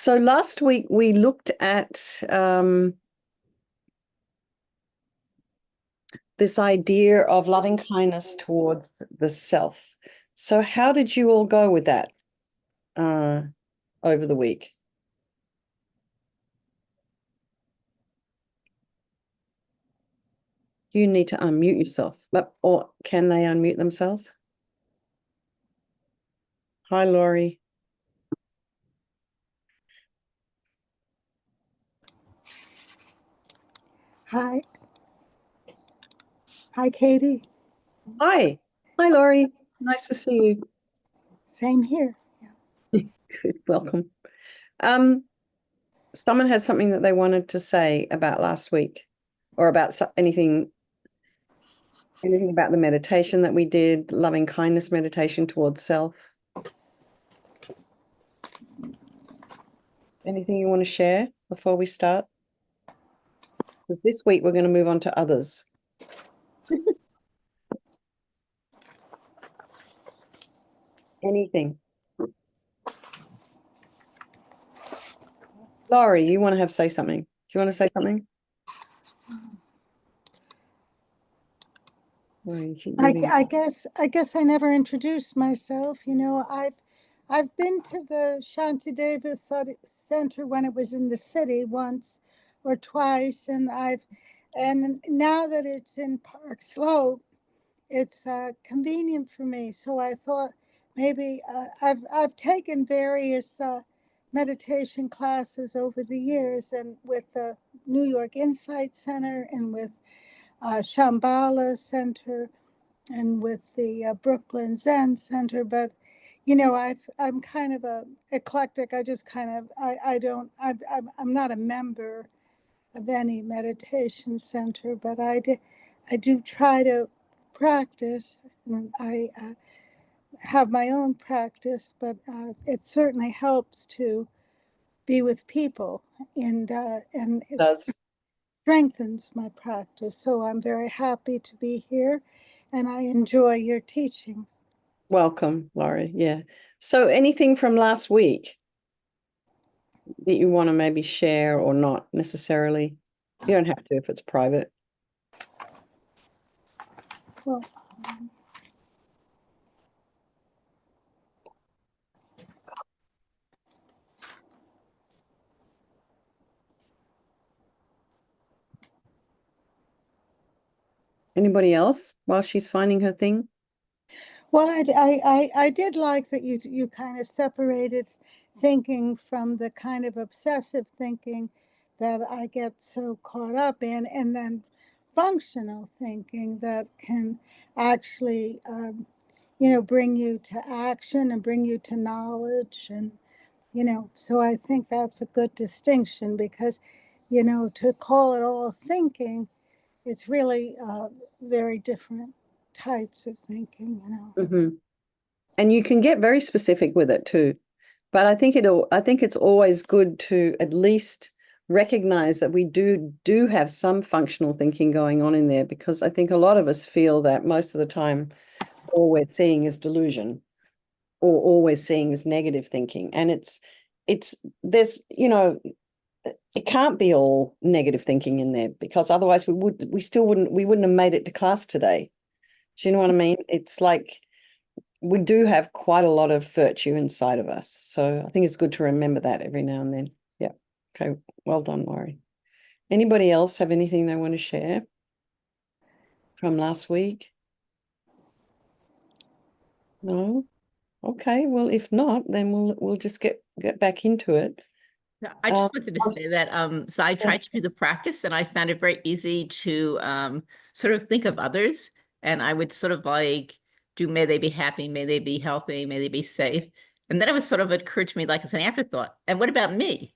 So last week we looked at this idea of loving kindness towards the self. So how did you all go with that over the week? You need to unmute yourself, or can they unmute themselves? Hi, Laurie. Hi. Hi, Katy. Hi. Hi, Laurie. Nice to see you. Same here. Good. Welcome. Someone has something that they wanted to say about last week, or about anything about the meditation that we did, loving kindness meditation towards self. Anything you want to share before we start? Because this week we're going to move on to others. Anything? Laurie, you want to say something? Do you want to say something? I guess I never introduced myself. You know, I've been to the Shanti Davis Center when it was in the city once or twice, and now that it's in Park Slope, it's convenient for me. So I thought maybe I've taken various meditation classes over the years, and with the New York Insight Center and with Shambhala Center and with the Brooklyn Zen Center. But you know, I'm kind of a eclectic. I just kind of I'm not a member of any meditation center, but I do try to practice. I have my own practice, but it certainly helps to be with people, and it does. strengthens my practice. So I'm very happy to be here, and I enjoy your teachings. Welcome, Laurie. Yeah. So anything from last week that you want to maybe share or not necessarily? You don't have to if it's private. Well, Anybody else while she's finding her thing? well, I did like that you kind of separated thinking from the kind of obsessive thinking that I get so caught up in, and then functional thinking that can actually, bring you to action and bring you to knowledge. And, so I think that's a good distinction because, to call it all thinking, it's really very different types of thinking, Mm-hmm. And you can get very specific with it too. But I think it's always good to at least recognize that we do have some functional thinking going on in there, because I think a lot of us feel that most of the time all we're seeing is delusion, or all we're seeing is negative thinking. And there's, it can't be all negative thinking in there, because otherwise we wouldn't have made it to class today. Do you know what I mean? It's like we do have quite a lot of virtue inside of us. So I think it's good to remember that every now and then. Yeah. Okay. Well done, Laurie. Anybody else have anything they want to share from last week? No? Okay. Well, if not, then we'll just get back into it. I just wanted to say that so I tried to do the practice, and I found it very easy to sort of think of others, and I would sort of like do, may they be happy, may they be healthy, may they be safe. And then it was sort of occurred to me like as an afterthought, and what about me?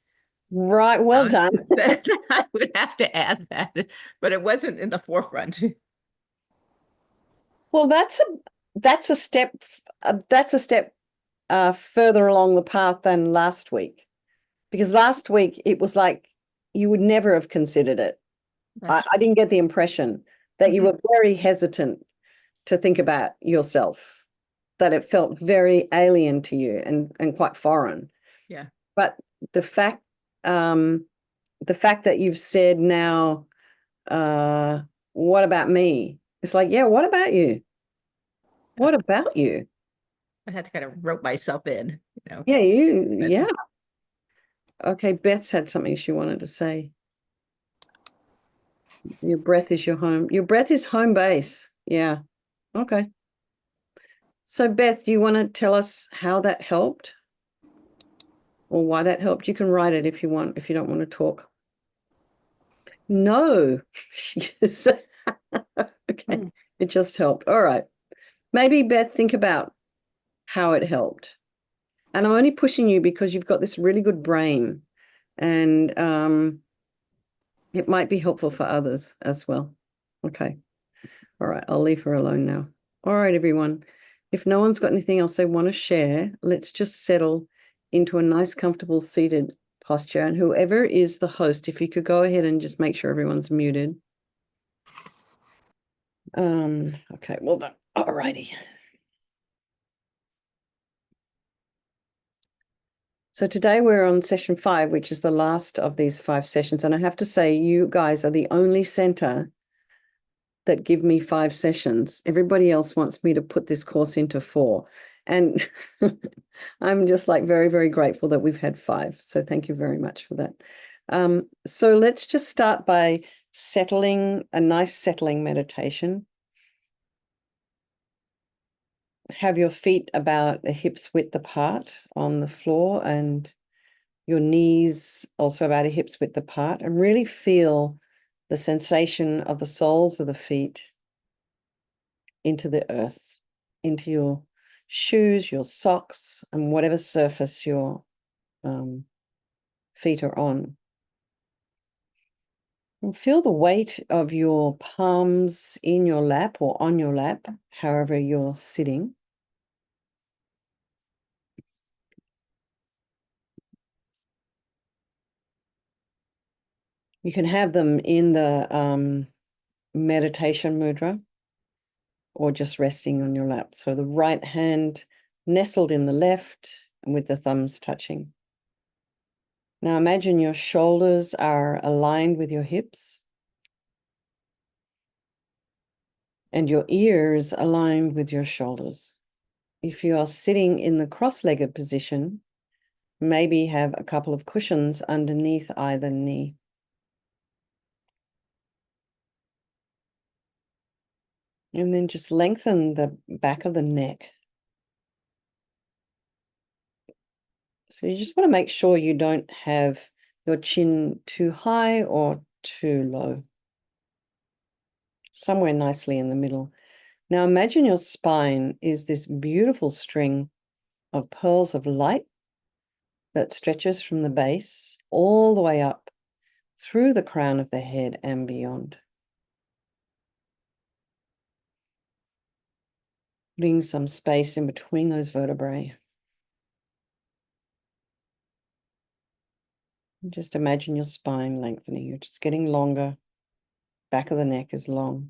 Right. Well done. I would have to add that, but it wasn't in the forefront. Well, that's a step further along the path than last week, because last week it was like you would never have considered it. I didn't get the impression that you were very hesitant to think about yourself, that it felt very alien to you and quite foreign. Yeah. But the fact, um, the fact that you've said now, what about me? It's like, yeah, what about you? What about you? I had to kind of rope myself in, Yeah, but yeah. Okay, Beth's had something she wanted to say. Your breath is your home. Your breath is home base. Yeah. Okay. So, Beth, you want to tell us how that helped or why that helped? You can write it if you want, if you don't want to talk. No. Okay. It just helped. All right. Maybe, Beth, think about how it helped. And I'm only pushing you because you've got this really good brain and it might be helpful for others as well. Okay. All right. I'll leave her alone now. All right, everyone. If no one's got anything else they want to share, let's just settle into a nice, comfortable seated posture. And whoever is the host, if you could go ahead and just make sure everyone's muted. Okay, well done. All righty. So today we're on session 5, which is the last of these 5 sessions. And I have to say, you guys are the only center that give me 5 sessions. Everybody else wants me to put this course into 4. And I'm just like very, very grateful that we've had 5. So thank you very much for that. So let's just start by settling, a nice settling meditation. Have your feet about a hip's width apart on the floor and your knees also about a hip's width apart, and really feel the sensation of the soles of the feet into the earth, into your shoes, your socks, and whatever surface your feet are on. And feel the weight of your palms in your lap or on your lap, however you're sitting. You can have them in the meditation mudra or just resting on your lap. So the right hand nestled in the left and with the thumbs touching. Now imagine your shoulders are aligned with your hips and your ears aligned with your shoulders. If you are sitting in the cross-legged position, maybe have a couple of cushions underneath either knee. And then just lengthen the back of the neck. So you just want to make sure you don't have your chin too high or too low. Somewhere nicely in the middle. Now imagine your spine is this beautiful string of pearls of light that stretches from the base all the way up through the crown of the head and beyond. Putting some space in between those vertebrae. Just imagine your spine lengthening. You're just getting longer. Back of the neck is long.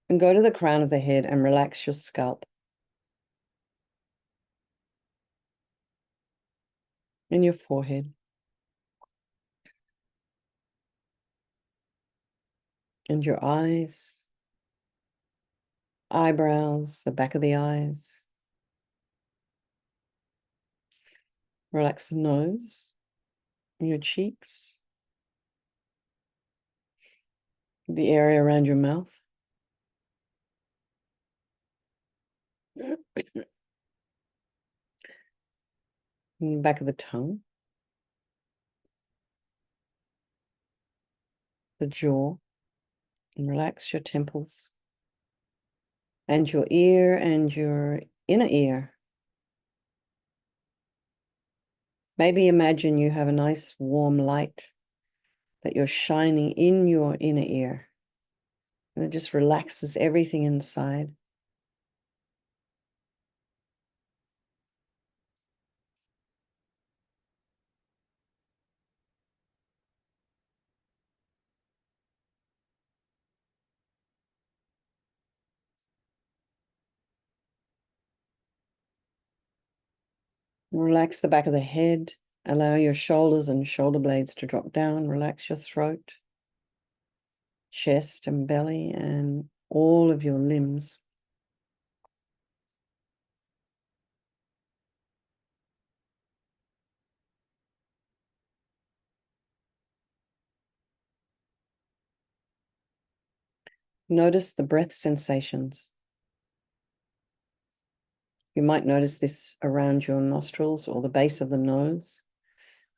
And go to the crown of the head and relax your scalp. And your forehead. And your eyes. Eyebrows, the back of the eyes. Relax the nose. And your cheeks. The area around your mouth. And the back of the tongue. The jaw. And relax your temples. And your ear and your inner ear. Maybe imagine you have a nice warm light that you're shining in your inner ear. And it just relaxes everything inside. Relax the back of the head. Allow your shoulders and shoulder blades to drop down. Relax your throat, chest and belly, and all of your limbs. Notice the breath sensations. You might notice this around your nostrils or the base of the nose.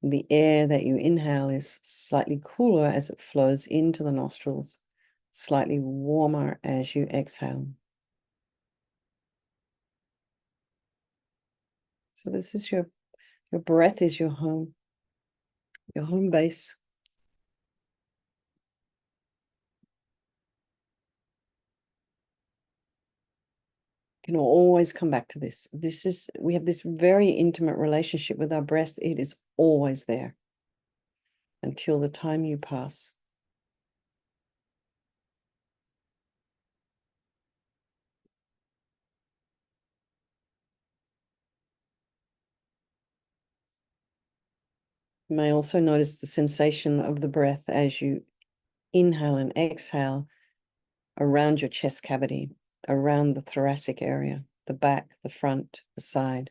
The air that you inhale is slightly cooler as it flows into the nostrils, slightly warmer as you exhale. So this is your breath is your home base. You can always come back to this. We have this very intimate relationship with our breath. It is always there until the time you pass. You may also notice the sensation of the breath as you inhale and exhale around your chest cavity, around the thoracic area, the back, the front, the side.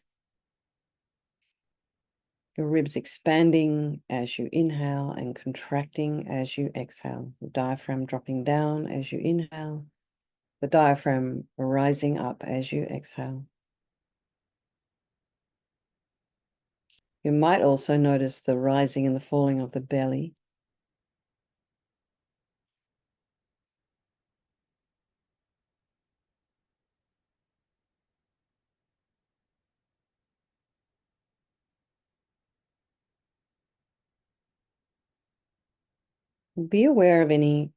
Your ribs expanding as you inhale and contracting as you exhale. The diaphragm dropping down as you inhale, the diaphragm rising up as you exhale. You might also notice the rising and the falling of the belly. Be aware of any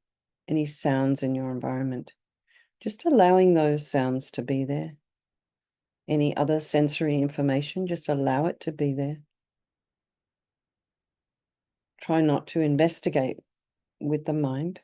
sounds in your environment. Just allowing those sounds to be there. Any other sensory information, just allow it to be there. Try not to investigate with the mind.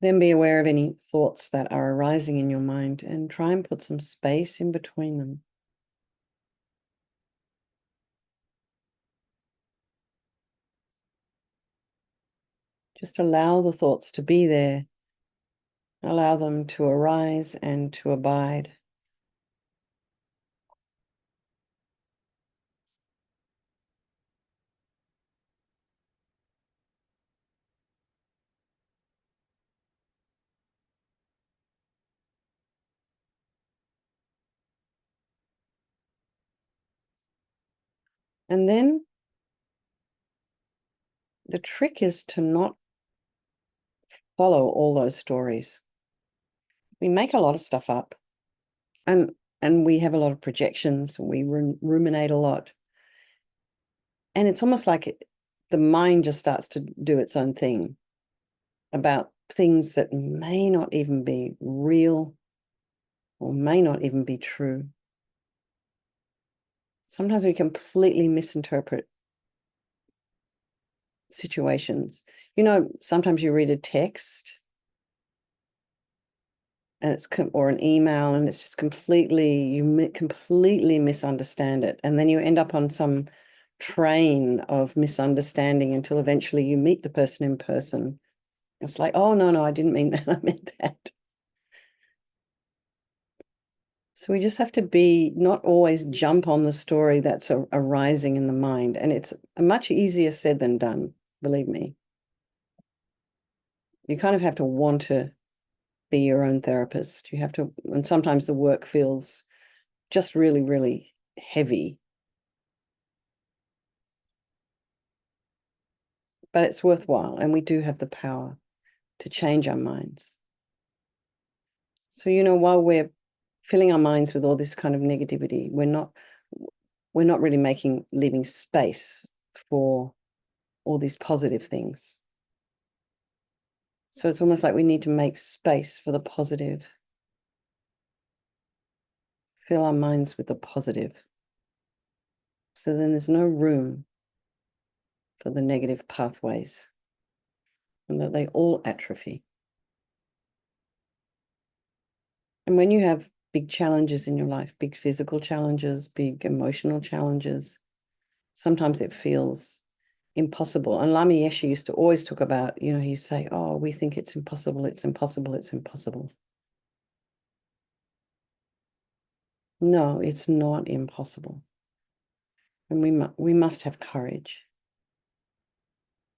Then be aware of any thoughts that are arising in your mind and try and put some space in between them. Just allow the thoughts to be there. Allow them to arise and to abide. And then the trick is to not follow all those stories. We make a lot of stuff up and we have a lot of projections. We ruminate a lot. And it's almost like the mind just starts to do its own thing about things that may not even be real or may not even be true. Sometimes we completely misinterpret situations. Sometimes you read a text and it's or an email and it's just you completely misunderstand it, and then you end up on some train of misunderstanding until eventually you meet the person in person. It's like, oh no, I didn't mean that, I meant that. So we just have to not always jump on the story that's arising in the mind, and it's much easier said than done, believe me. You kind of have to want to be your own therapist. You have to, and sometimes the work feels just really, really heavy. But it's worthwhile, and we do have the power to change our minds. So, while we're filling our minds with all this kind of negativity, we're not really leaving space for all these positive things. So it's almost like we need to make space for the positive. Fill our minds with the positive. So then there's no room for the negative pathways, and that they all atrophy. And when you have big challenges in your life, big physical challenges, big emotional challenges, sometimes it feels impossible. And Lama Yeshe used to always talk about, he'd say, oh, we think it's impossible, it's impossible, it's impossible. No, it's not impossible. And we must have courage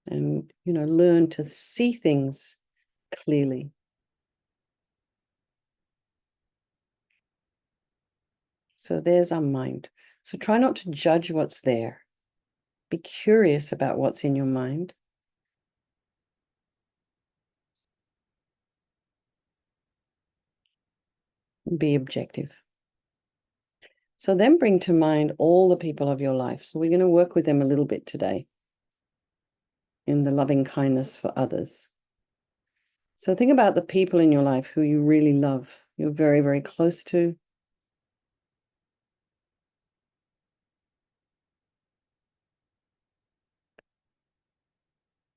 and, learn to see things clearly. So there's our mind. So try not to judge what's there. Be curious about what's in your mind. Be objective. So then bring to mind all the people of your life. So we're going to work with them a little bit today in the loving kindness for others. So think about the people in your life who you really love, you're very, very close to.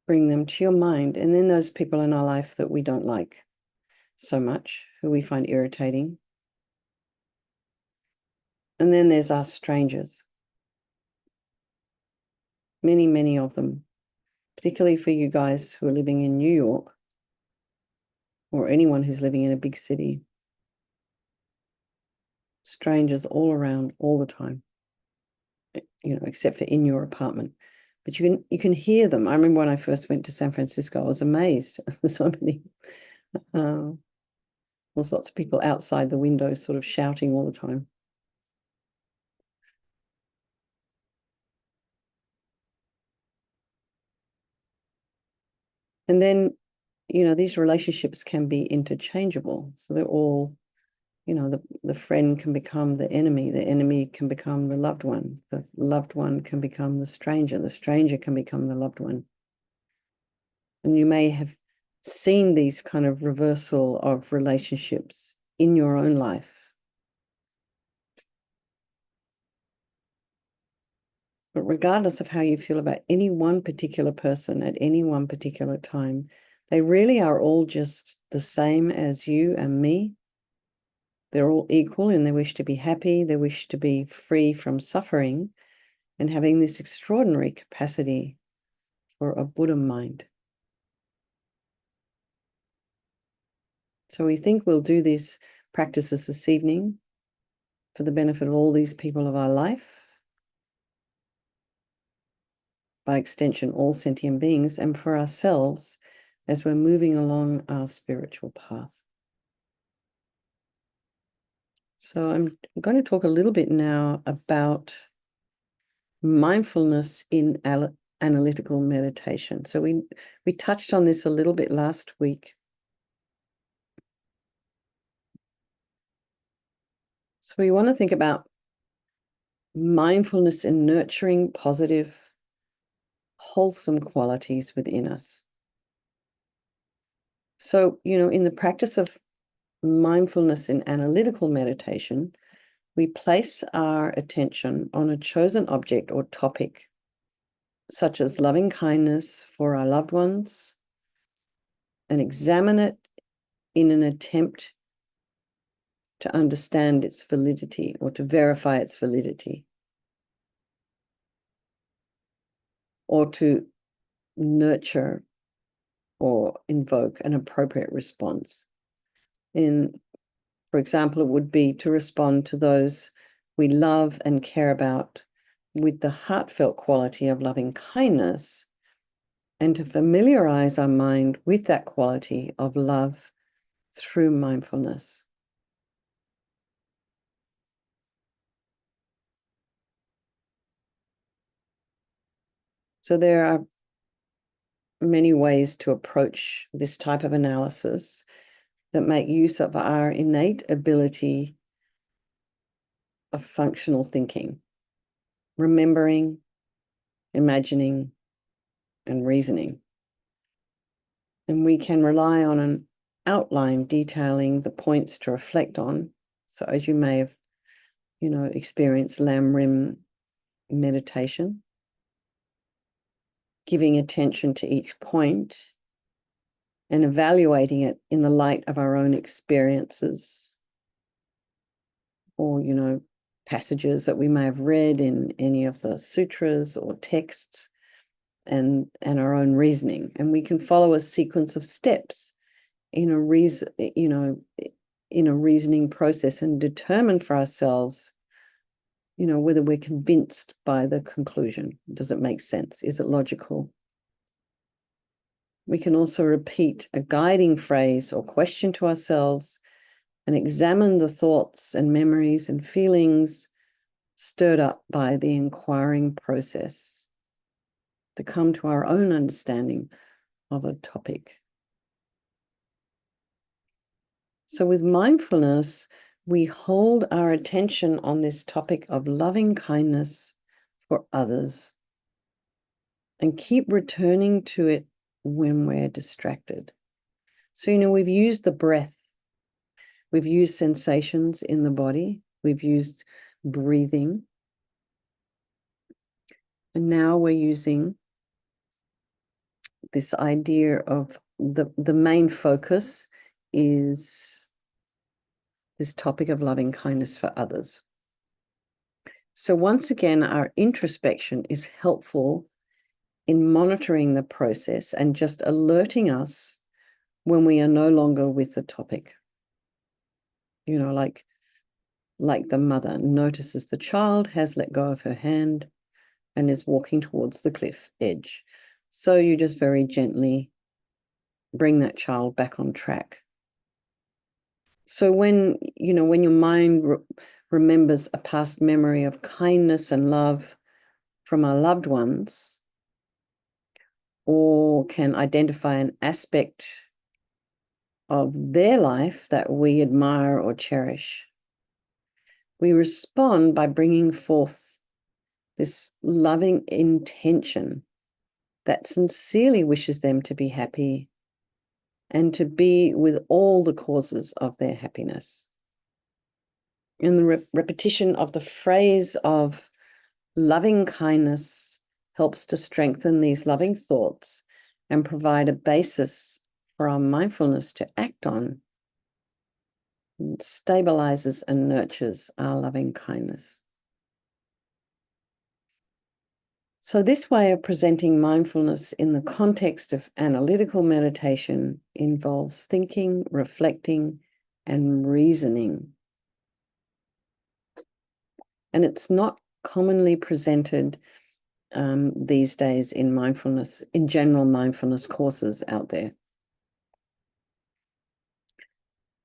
Bring them to your mind. And then those people in our life that we don't like so much, who we find irritating. And then there's our strangers. Many, many of them, particularly for you guys who are living in New York or anyone who's living in a big city. Strangers all around all the time, except for in your apartment. But you can hear them. I remember when I first went to San Francisco, I was amazed. So many, all sorts of people outside the window sort of shouting all the time. And then, these relationships can be interchangeable. So they're all, the friend can become the enemy can become the loved one can become the stranger can become the loved one. And you may have seen these kind of reversal of relationships in your own life. But regardless of how you feel about any one particular person at any one particular time, they really are all just the same as you and me. They're all equal in their wish to be happy, their wish to be free from suffering, and having this extraordinary capacity for a Buddha mind. So we think we'll do these practices this evening for the benefit of all these people of our life, by extension, all sentient beings, and for ourselves as we're moving along our spiritual path. So I'm going to talk a little bit now about mindfulness in analytical meditation. So we touched on this a little bit last week. So we want to think about mindfulness in nurturing positive, wholesome qualities within us. So, in the practice of mindfulness in analytical meditation, we place our attention on a chosen object or topic, such as loving kindness for our loved ones, and examine it in an attempt to understand its validity or to verify its validity, or to nurture or invoke an appropriate response. For example, it would be to respond to those we love and care about with the heartfelt quality of loving kindness, and to familiarize our mind with that quality of love through mindfulness. So there are many ways to approach this type of analysis that make use of our innate ability of functional thinking, remembering, imagining, and reasoning. And we can rely on an outline detailing the points to reflect on. So as you may have, experienced Lam Rim meditation, giving attention to each point and evaluating it in the light of our own experiences or, passages that we may have read in any of the sutras or texts, and our own reasoning. And we can follow a sequence of steps in a reasoning process and determine for ourselves, whether we're convinced by the conclusion. Does it make sense? Is it logical? We can also repeat a guiding phrase or question to ourselves and examine the thoughts and memories and feelings stirred up by the inquiring process to come to our own understanding of a topic. So with mindfulness, we hold our attention on this topic of loving kindness for others and keep returning to it when we're distracted. So, we've used the breath, we've used sensations in the body, we've used breathing, and now we're using this idea of the main focus is this topic of loving kindness for others. So once again, our introspection is helpful in monitoring the process and just alerting us when we are no longer with the topic. Like the mother notices the child has let go of her hand and is walking towards the cliff edge. So you just very gently bring that child back on track. So when your mind remembers a past memory of kindness and love from our loved ones, or can identify an aspect of their life that we admire or cherish, we respond by bringing forth this loving intention that sincerely wishes them to be happy and to be with all the causes of their happiness. And the repetition of the phrase of loving kindness helps to strengthen these loving thoughts and provide a basis for our mindfulness to act on. It stabilizes and nurtures our loving kindness. So this way of presenting mindfulness in the context of analytical meditation involves thinking, reflecting, and reasoning. And it's not commonly presented these days in general mindfulness courses out there.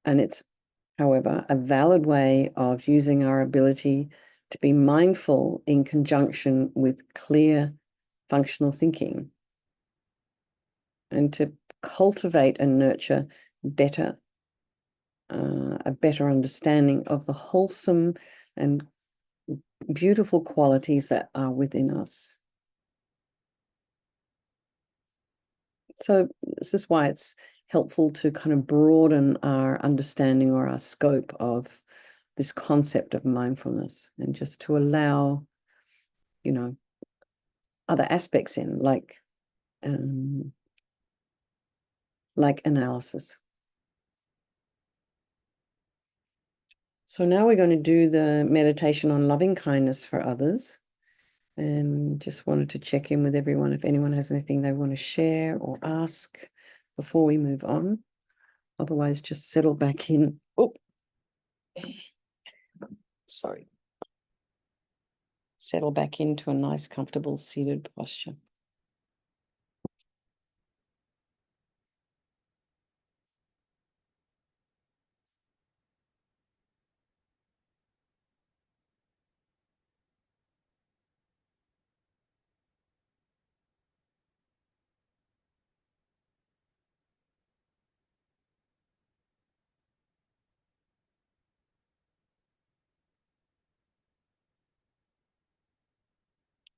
And it's, however, a valid way of using our ability to be mindful in conjunction with clear functional thinking and to cultivate and nurture a better understanding of the wholesome and beautiful qualities that are within us. So this is why it's helpful to kind of broaden our understanding or our scope of this concept of mindfulness, and just to allow, other aspects in, like analysis. So now we're going to do the meditation on loving kindness for others. And just wanted to check in with everyone if anyone has anything they want to share or ask before we move on. Otherwise, just settle back in. Oh, sorry. Settle back into a nice, comfortable seated posture.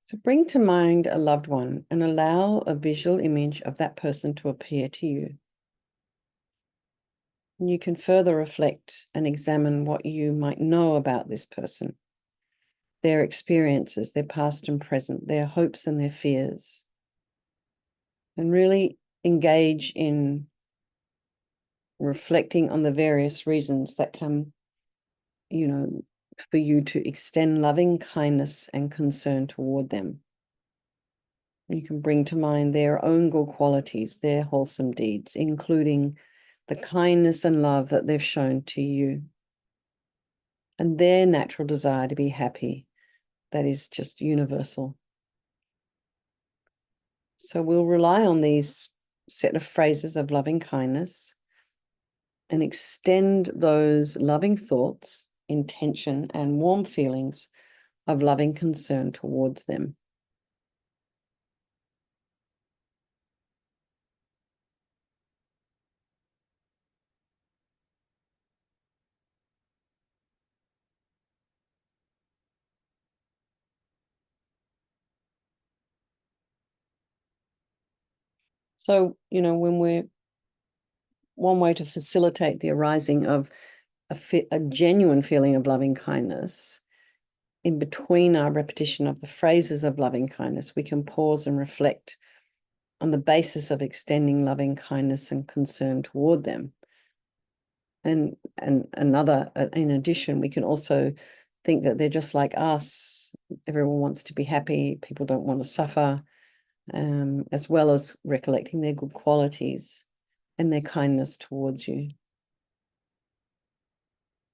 So bring to mind a loved one and allow a visual image of that person to appear to you. And you can further reflect and examine what you might know about this person, their experiences, their past and present, their hopes and their fears, and really engage in reflecting on the various reasons that come, for you to extend loving kindness and concern toward them. You can bring to mind their own good qualities, their wholesome deeds, including the kindness and love that they've shown to you, and their natural desire to be happy, that is just universal. So we'll rely on these set of phrases of loving kindness and extend those loving thoughts, intention, and warm feelings of loving concern towards them. So, one way to facilitate the arising of a genuine feeling of loving kindness, in between our repetition of the phrases of loving kindness, we can pause and reflect on the basis of extending loving kindness and concern toward them. And another, in addition, we can also think that they're just like us. Everyone wants to be happy. People don't want to suffer, as well as recollecting their good qualities and their kindness towards you.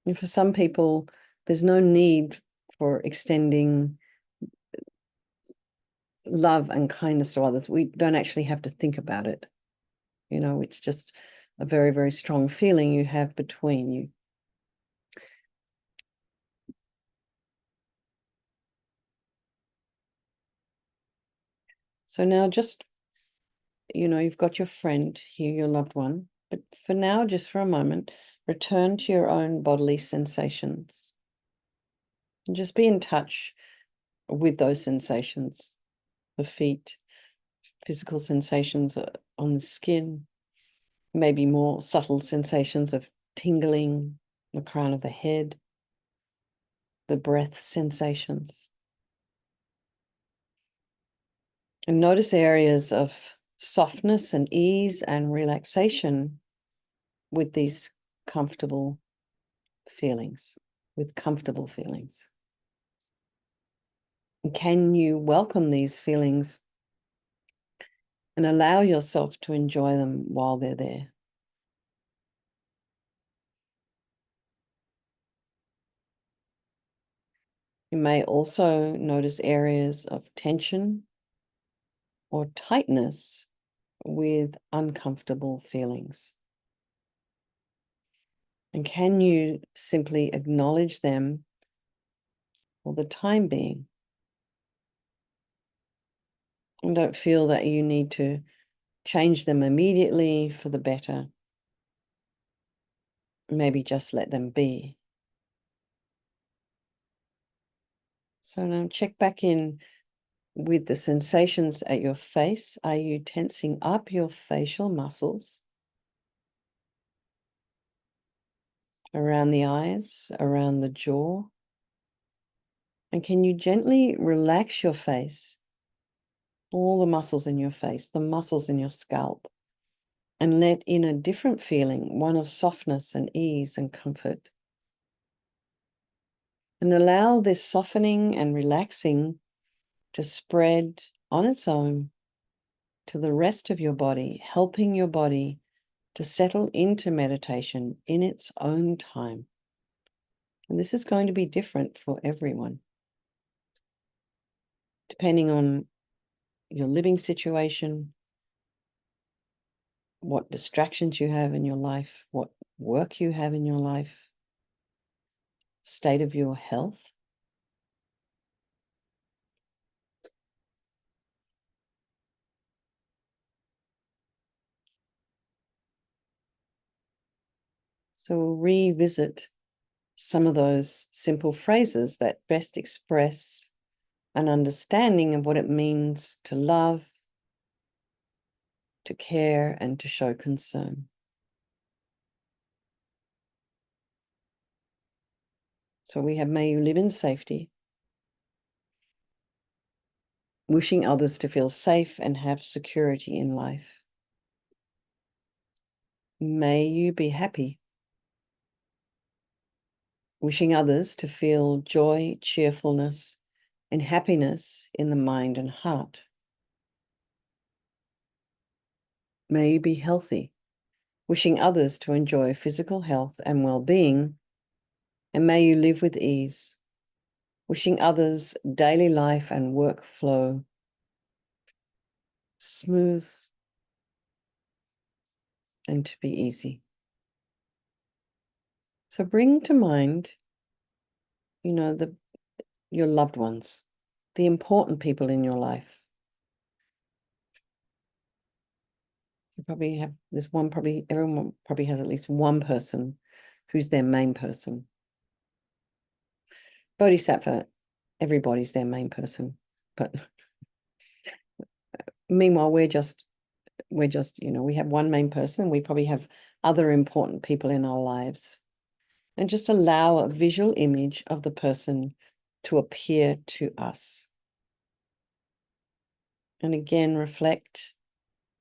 And for some people, there's no need for extending love and kindness to others. We don't actually have to think about it. It's just a very, very strong feeling you have between you. So now just, you've got your friend here, your loved one, but for now, just for a moment, return to your own bodily sensations and just be in touch with those sensations, the feet, physical sensations on the skin, maybe more subtle sensations of tingling, the crown of the head, the breath sensations. And notice areas of softness and ease and relaxation with these comfortable feelings, And can you welcome these feelings and allow yourself to enjoy them while they're there? You may also notice areas of tension or tightness with uncomfortable feelings. And can you simply acknowledge them for the time being? And don't feel that you need to change them immediately for the better. Maybe just let them be. So now check back in with the sensations at your face. Are you tensing up your facial muscles? Around the eyes, around the jaw? And can you gently relax your face? All the muscles in your face, the muscles in your scalp, and let in a different feeling, one of softness and ease and comfort. And allow this softening and relaxing to spread on its own to the rest of your body, helping your body to settle into meditation in its own time. And this is going to be different for everyone, depending on your living situation, what distractions you have in your life, what work you have in your life, state of your health. So we'll revisit some of those simple phrases that best express an understanding of what it means to love, to care, and to show concern. So we have, may you live in safety, wishing others to feel safe and have security in life. May you be happy, wishing others to feel joy, cheerfulness, and happiness in the mind and heart. May you be healthy, wishing others to enjoy physical health and well-being, and may you live with ease, wishing others daily life and workflow smooth and to be easy. So bring to mind, your loved ones, the important people in your life. You probably have this one, everyone probably has at least one person who's their main person. Bodhisattva, everybody's their main person. But meanwhile, we have one main person. We probably have other important people in our lives. And just allow a visual image of the person to appear to us. And again, reflect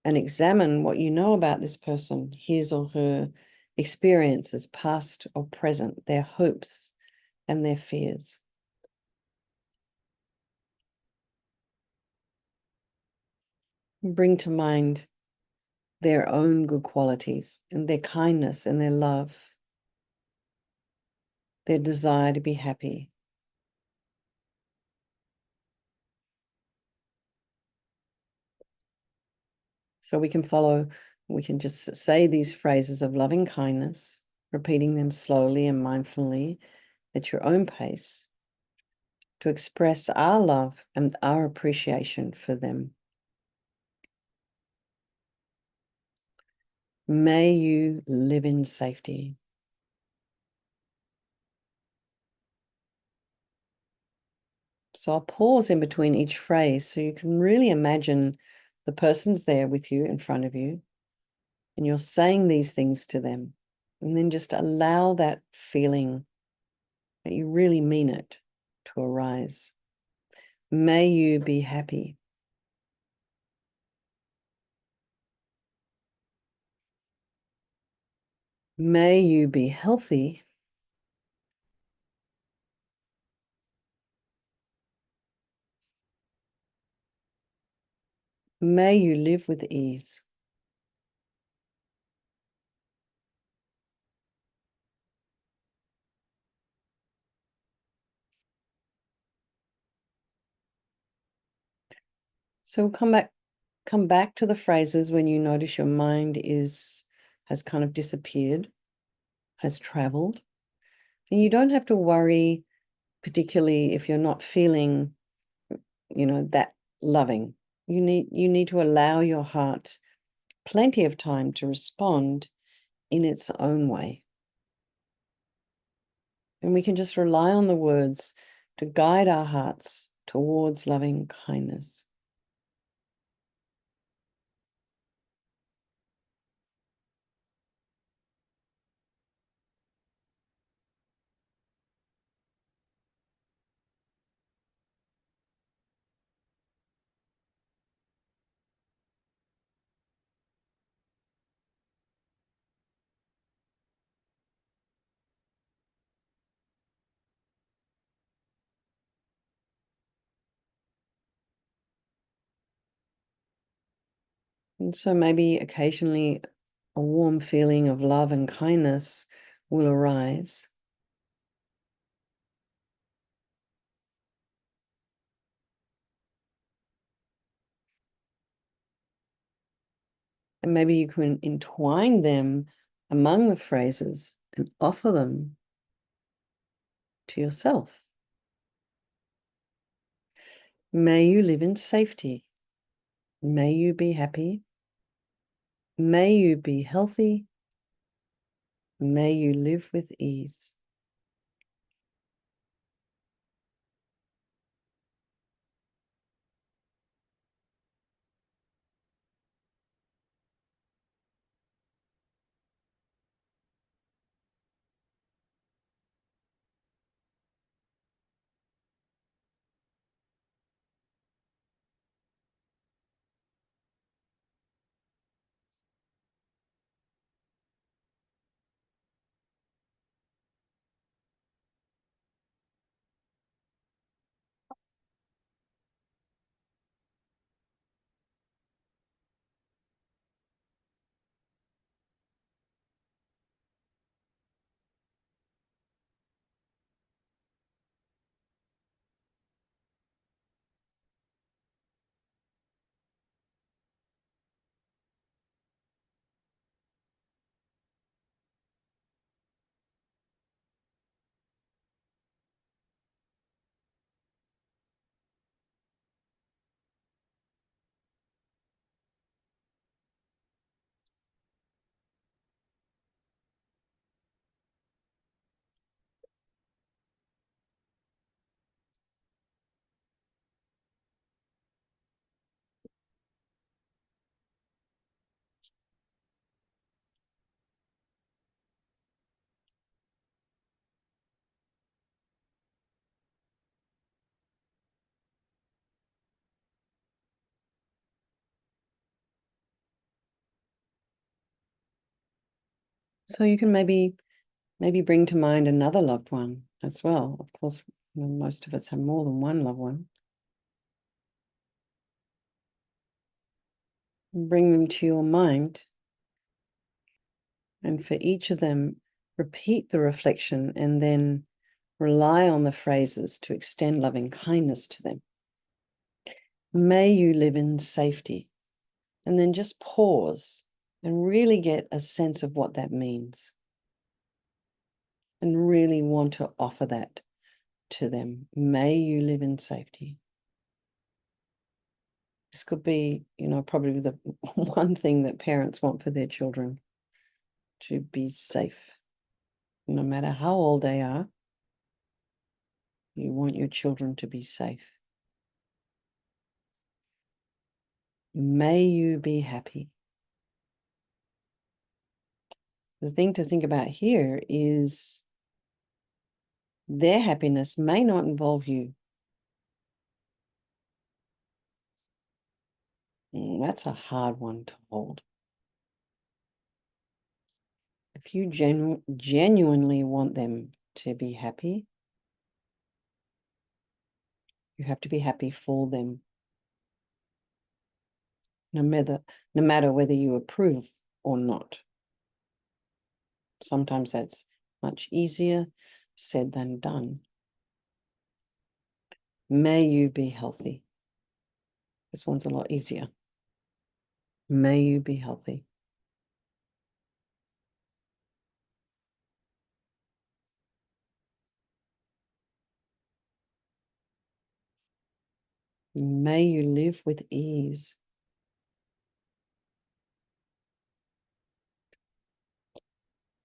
and examine what you know about this person, his or her experiences, past or present, their hopes and their fears. Bring to mind their own good qualities and their kindness and their love, their desire to be happy. So we can just say these phrases of loving kindness, repeating them slowly and mindfully at your own pace to express our love and our appreciation for them. May you live in safety. So I'll pause in between each phrase so you can really imagine the person's there with you in front of you and you're saying these things to them. And then just allow that feeling that you really mean it to arise. May you be happy. May you be healthy. May you live with ease. So come back to the phrases when you notice your mind has kind of disappeared, has traveled. And you don't have to worry, particularly if you're not feeling, that loving. You need to allow your heart plenty of time to respond in its own way. And we can just rely on the words to guide our hearts towards loving kindness. And so maybe occasionally a warm feeling of love and kindness will arise. And maybe you can entwine them among the phrases and offer them to yourself. May you live in safety. May you be happy. May you be healthy. May you live with ease. So you can maybe bring to mind another loved one as well. Of course, most of us have more than one loved one. Bring them to your mind. And for each of them, repeat the reflection and then rely on the phrases to extend loving kindness to them. May you live in safety. And then just pause and really get a sense of what that means. And really want to offer that to them. May you live in safety. This could be, probably the one thing that parents want for their children, to be safe. No matter how old they are, you want your children to be safe. May you be happy. The thing to think about here is their happiness may not involve you. That's a hard one to hold. If you genuinely want them to be happy, you have to be happy for them. No matter whether you approve or not. Sometimes that's much easier said than done. May you be healthy. This one's a lot easier. May you be healthy. May you live with ease.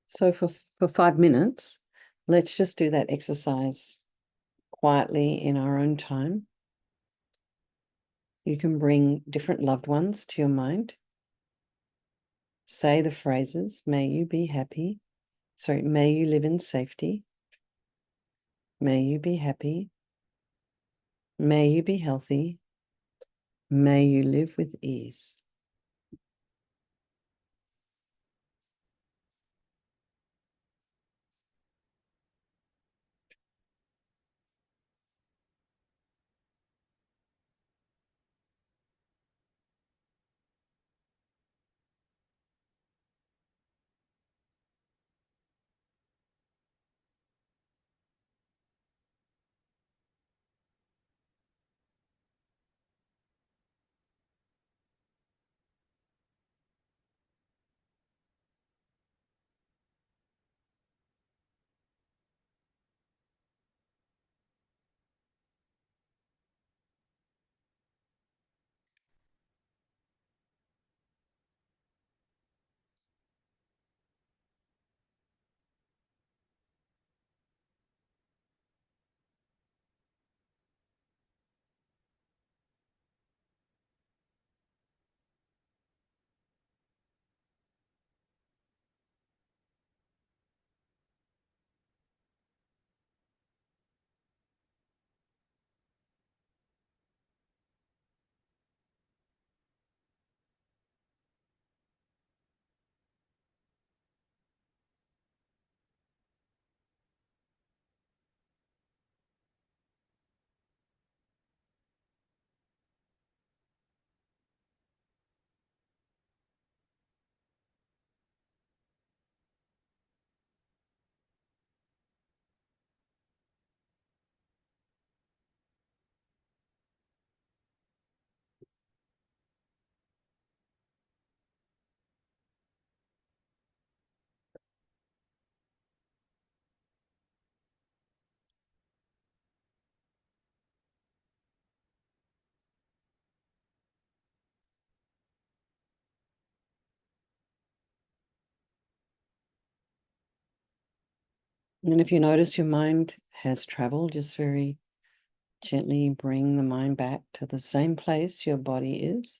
So for 5 minutes, let's just do that exercise quietly in our own time. You can bring different loved ones to your mind. Say the phrases, may you be happy. Sorry, may you live in safety. May you be happy. May you be healthy. May you live with ease. And if you notice your mind has traveled, just very gently bring the mind back to the same place your body is.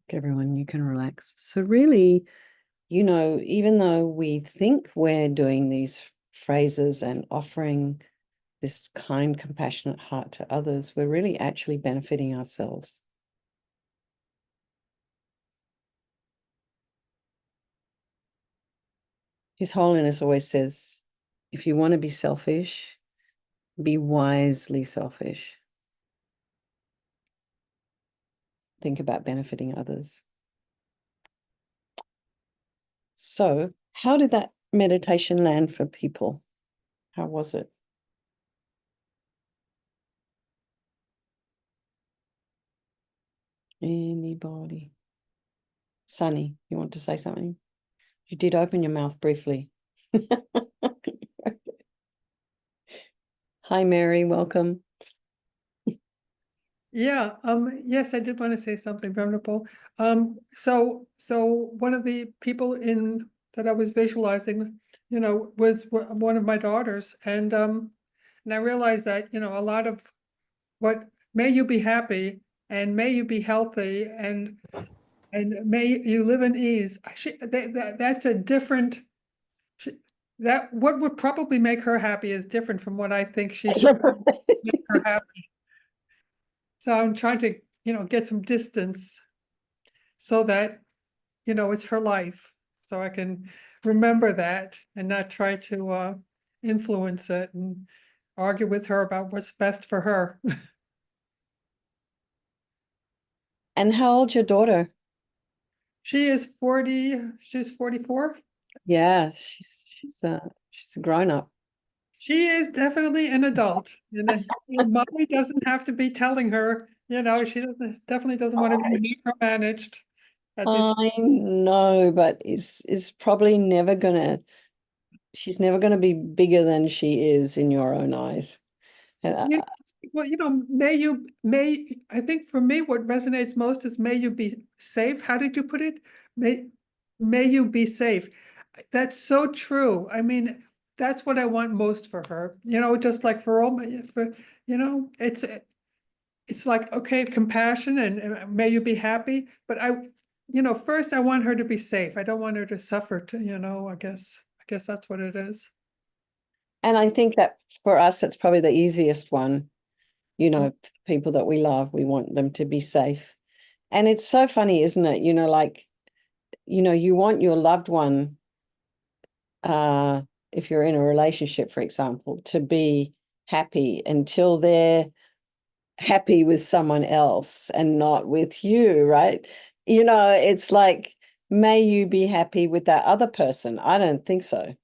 everyone, you can relax. So really, even though we think we're doing these phrases and offering this kind, compassionate heart to others, we're really actually benefiting ourselves. His Holiness always says, if you want to be selfish, be wisely selfish. Think about benefiting others. So, how did that meditation land for people? How was it? Anybody? Sunny, you want to say something? You did open your mouth briefly. Hi, Mary, welcome. Yeah, yes, I did want to say something vulnerable. So one of the people in that I was visualizing, was one of my daughters, and I realized that, a lot of what may you be happy and may you be healthy and may you live in ease. That's a different. That what would probably make her happy is different from what I think she should make her happy. So I'm trying to, get some distance so that, it's her life. So I can remember that and not try to influence it and argue with her about what's best for her. And how old's your daughter? She is 40, she's 44. Yeah, she's a grown up. She is definitely an adult. And mommy doesn't have to be telling her, she definitely doesn't want to be micromanaged at this. I know, but is probably never gonna. She's never gonna be bigger than she is in your own eyes. And You know, well, I think for me, what resonates most is may you be safe. How did you put it? May you be safe. That's so true. I mean, that's what I want most for her, just like for all my, it's like, okay, compassion and may you be happy. But first I want her to be safe. I don't want her to suffer I guess that's what it is. I think that for us, it's probably the easiest one. People that we love, we want them to be safe. And it's so funny, isn't it? Like, you want your loved one, if you're in a relationship, for example, to be happy until they're happy with someone else and not with you, right? It's like, may you be happy with that other person. I don't think so.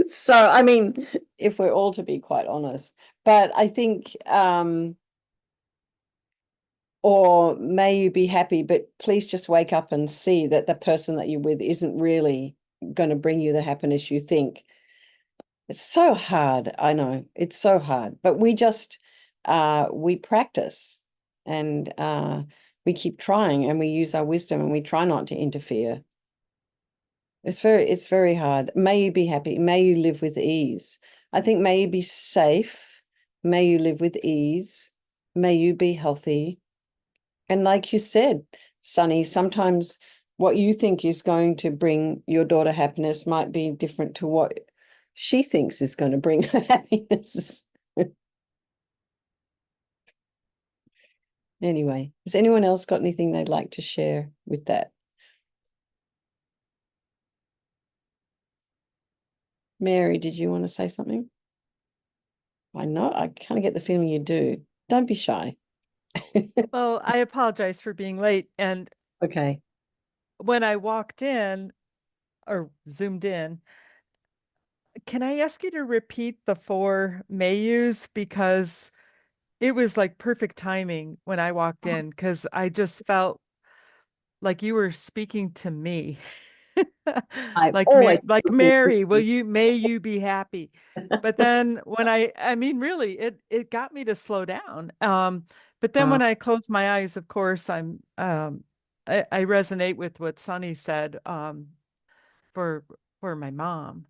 So, I mean, if we're all to be quite honest, but I think, or may you be happy, but please just wake up and see that the person that you're with isn't really going to bring you the happiness you think. It's so hard. I know it's so hard, but we practice and we keep trying and we use our wisdom and we try not to interfere. It's very hard. May you be happy. May you live with ease. I think may you be safe. May you live with ease. May you be healthy. And like you said, Sunny, sometimes what you think is going to bring your daughter happiness might be different to what she thinks is going to bring her happiness. Anyway, has anyone else got anything they'd like to share with that? Mary, did you want to say something? I know, I kind of get the feeling you do. Don't be shy. Well, I apologize for being late. And Okay. when I walked in or zoomed in, can I ask you to repeat the 4 Mayus? Because it was like perfect timing when I walked in, because I just felt like you were speaking to me. I've Like always like Mary, may you be happy. But then when I mean really it got me to slow down. But then when I close my eyes, of course, I resonate with what Sunny said for my mom,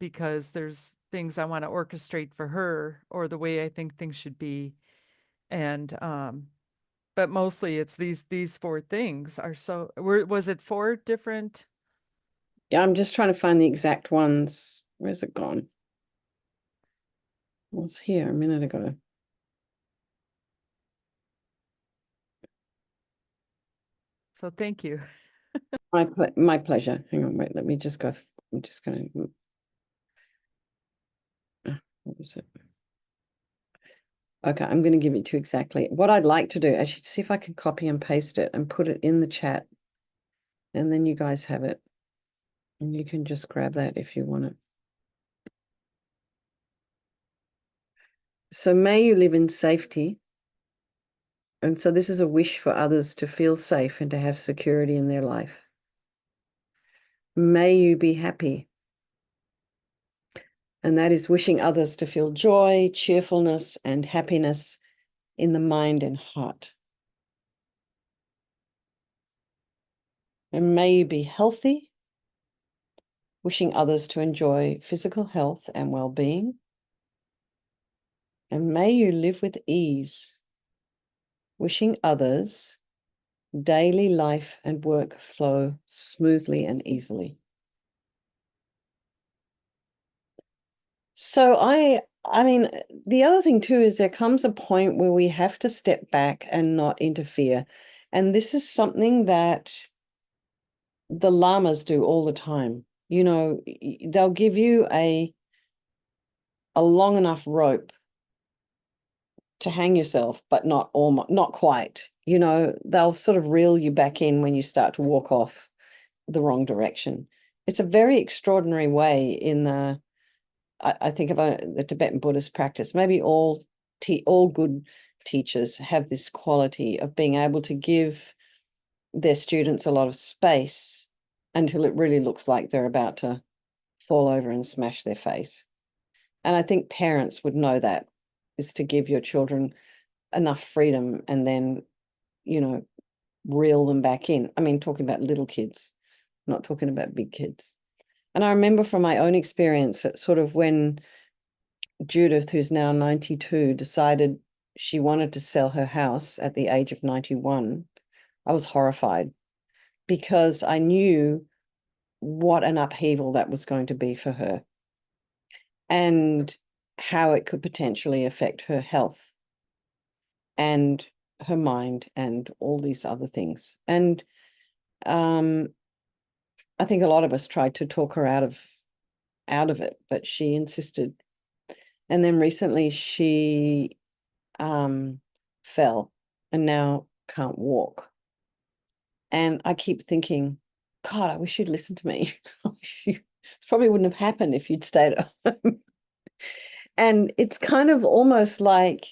because there's things I want to orchestrate for her or the way I think things should be. And but mostly it's these four things are so, was it four different? Yeah, I'm just trying to find the exact ones. Where's it gone? It was here a minute ago. So thank you. My pleasure. Hang on, wait, let me just go. I'm just going to. What was it? Okay, I'm going to give it to you exactly. What I'd like to do, actually, see if I can copy and paste it and put it in the chat. And then you guys have it. And you can just grab that if you want it. So may you live in safety. And so this is a wish for others to feel safe and to have security in their life. May you be happy. And that is wishing others to feel joy, cheerfulness, and happiness in the mind and heart. And may you be healthy, wishing others to enjoy physical health and well-being. And may you live with ease, wishing others daily life and work flow smoothly and easily. So I mean, the other thing too is there comes a point where we have to step back and not interfere. And this is something that the lamas do all the time. You know, they'll give you a long enough rope to hang yourself, but not almost, not quite. You know, they'll sort of reel you back in when you start to walk off the wrong direction. It's a very extraordinary way in the, I think about the Tibetan Buddhist practice. Maybe all good teachers have this quality of being able to give their students a lot of space until it really looks like they're about to fall over and smash their face. And I think parents would know that, is to give your children enough freedom and then, you know, reel them back in. I mean, talking about little kids, not talking about big kids. And I remember from my own experience, sort of when Judith, who's now 92, decided she wanted to sell her house at the age of 91, I was horrified because I knew what an upheaval that was going to be for her and how it could potentially affect her health and her mind and all these other things. And I think a lot of us tried to talk her out of it, but she insisted. And then recently she fell and now can't walk. And I keep thinking, God, I wish you'd listened to me. It probably wouldn't have happened if you'd stayed at home. And it's kind of almost like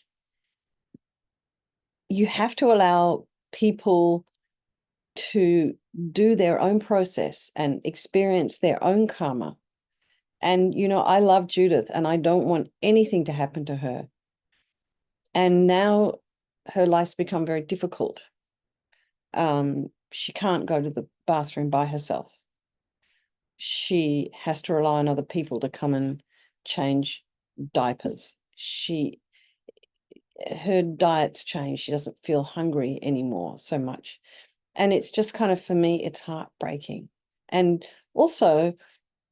you have to allow people to do their own process and experience their own karma. And, you know, I love Judith and I don't want anything to happen to her. And now her life's become very difficult. She can't go to the bathroom by herself. She has to rely on other people to come and change diapers. Her diet's changed. She doesn't feel hungry anymore so much. And it's just kind of, for me, it's heartbreaking. And also,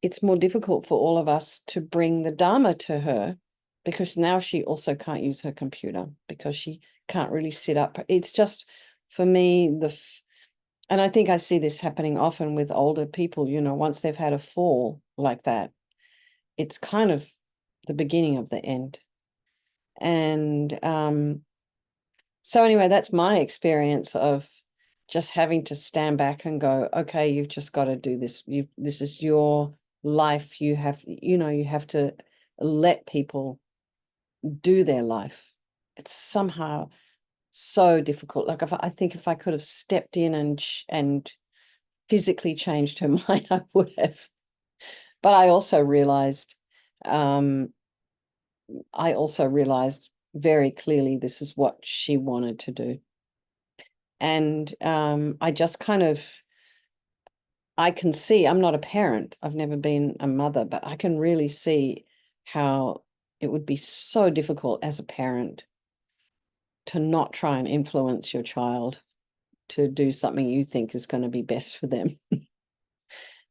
it's more difficult for all of us to bring the Dharma to her because now she also can't use her computer because she can't really sit up. It's just, for me, and I think I see this happening often with older people, you know, once they've had a fall like that, it's kind of the beginning of the end. And so anyway, that's my experience of just having to stand back and go, okay, you've just got to do this. This is your life. You have to let people do their life. It's somehow so difficult. Like I think if I could have stepped in and physically changed her mind, I would have. But I also realized very clearly this is what she wanted to do. And I just kind of, I can see, I'm not a parent, I've never been a mother, but I can really see how it would be so difficult as a parent to not try and influence your child to do something you think is going to be best for them.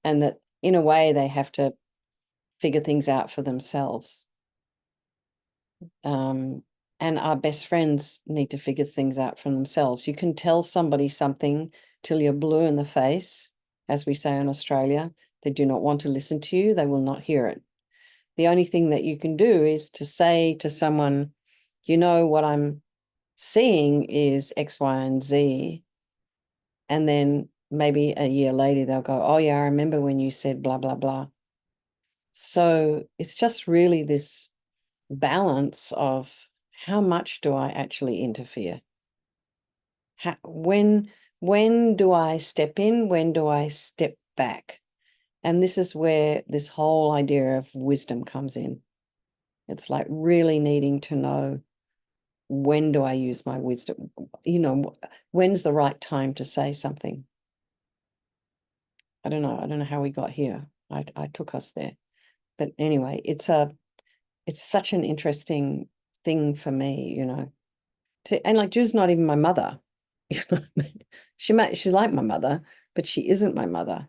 And that in a way they have to figure things out for themselves. And our best friends need to figure things out for themselves. You can tell somebody something till you're blue in the face, as we say in Australia. They do not want to listen to you. They will not hear it. The only thing that you can do is to say to someone, you know, what I'm seeing is X, Y, and Z. And then maybe a year later, they'll go, oh, yeah, I remember when you said blah, blah, blah. So it's just really this balance of how much do I actually interfere? When do I step in? When do I step back? And this is where this whole idea of wisdom comes in. It's like really needing to know, when do I use my wisdom? You know, when's the right time to say something? I don't know how we got here. I took us there. But anyway, it's such an interesting thing for me, you know. And like Ju's not even my mother. She's like my mother, but she isn't my mother.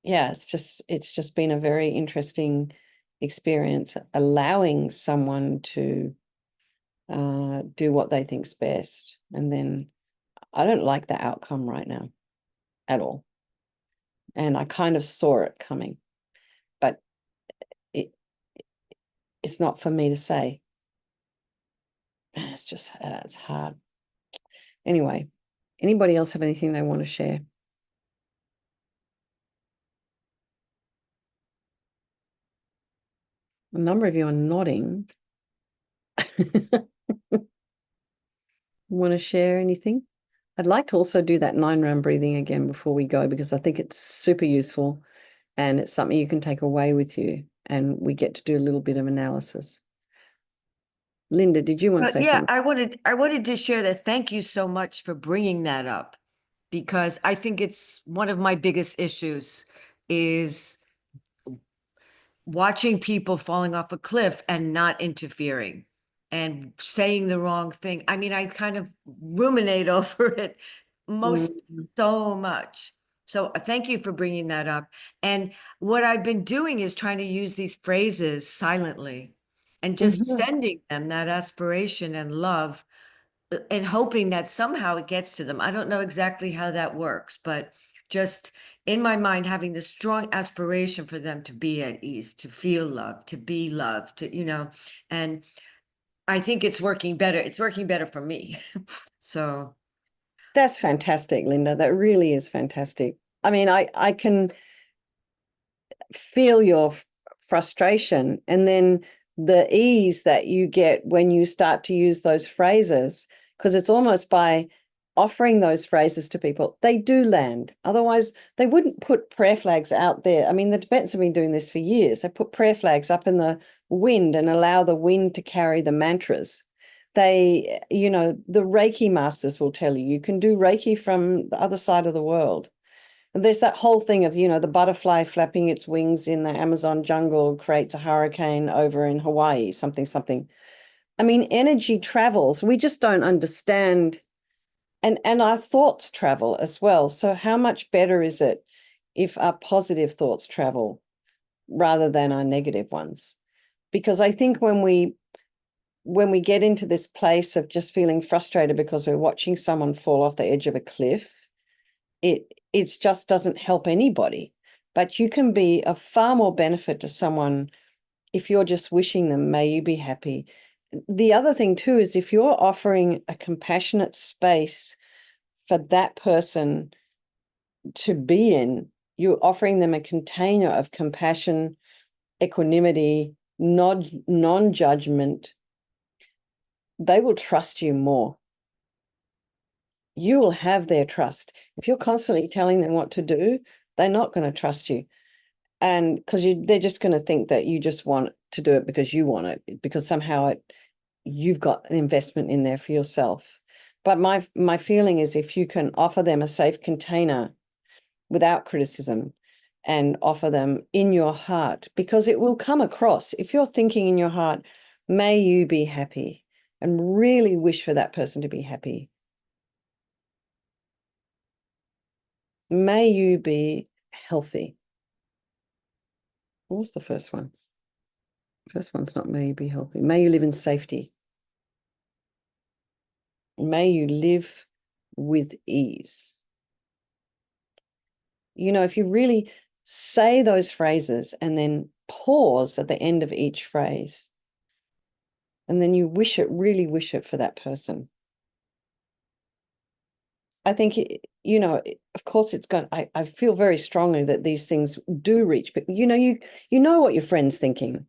Yeah, it's just been a very interesting experience, allowing someone to do what they think's best. And then I don't like the outcome right now at all. And I kind of saw it coming, but it's not for me to say. It's just, it's hard. Anyway, anybody else have anything they want to share? A number of you are nodding. Want to share anything? I'd like to also do that 9-round breathing again before we go, because I think it's super useful and it's something you can take away with you, and we get to do a little bit of analysis. Linda, did you want to say Yeah, something? I wanted to share that. Thank you so much for bringing that up, because I think it's one of my biggest issues is watching people falling off a cliff and not interfering and saying the wrong thing. I mean, I kind of ruminate over it so much. So thank you for bringing that up. And what I've been doing is trying to use these phrases silently and just sending them that aspiration and love and hoping that somehow it gets to them. I don't know exactly how that works, but just in my mind, having this strong aspiration for them to be at ease, to feel loved, to be loved, to, you know, and I think it's working better. It's working better for me. So that's fantastic, Linda. That really is fantastic. I mean, I can feel your frustration, and then the ease that you get when you start to use those phrases, because it's almost by offering those phrases to people, they do land. Otherwise, they wouldn't put prayer flags out there. I mean, the Tibetans have been doing this for years. They put prayer flags up in the wind and allow the wind to carry the mantras. They, you know, the Reiki masters will tell you, you can do Reiki from the other side of the world. And there's that whole thing of, you know, the butterfly flapping its wings in the Amazon jungle creates a hurricane over in Hawaii, something. I mean, energy travels. We just don't understand. And our thoughts travel as well. So how much better is it if our positive thoughts travel rather than our negative ones? Because I think when we get into this place of just feeling frustrated because we're watching someone fall off the edge of a cliff, it just doesn't help anybody. But you can be of far more benefit to someone if you're just wishing them, may you be happy. The other thing too is if you're offering a compassionate space for that person to be in, you're offering them a container of compassion, equanimity, non-judgment. They will trust you more. You will have their trust. If you're constantly telling them what to do, they're not going to trust you. And because they're just going to think that you just want to do it because you want it, because somehow you've got an investment in there for yourself. But my feeling is if you can offer them a safe container without criticism and offer them in your heart, because it will come across. If you're thinking in your heart, May you be happy, and really wish for that person to be happy. May you be healthy. What was the first one? First one's not may you be healthy. May you live in safety. May you live with ease. You know, if you really say those phrases and then pause at the end of each phrase, and then you wish it, really wish it for that person. I think, you know, of course it's got, I feel very strongly that these things do reach, but you know what your friend's thinking.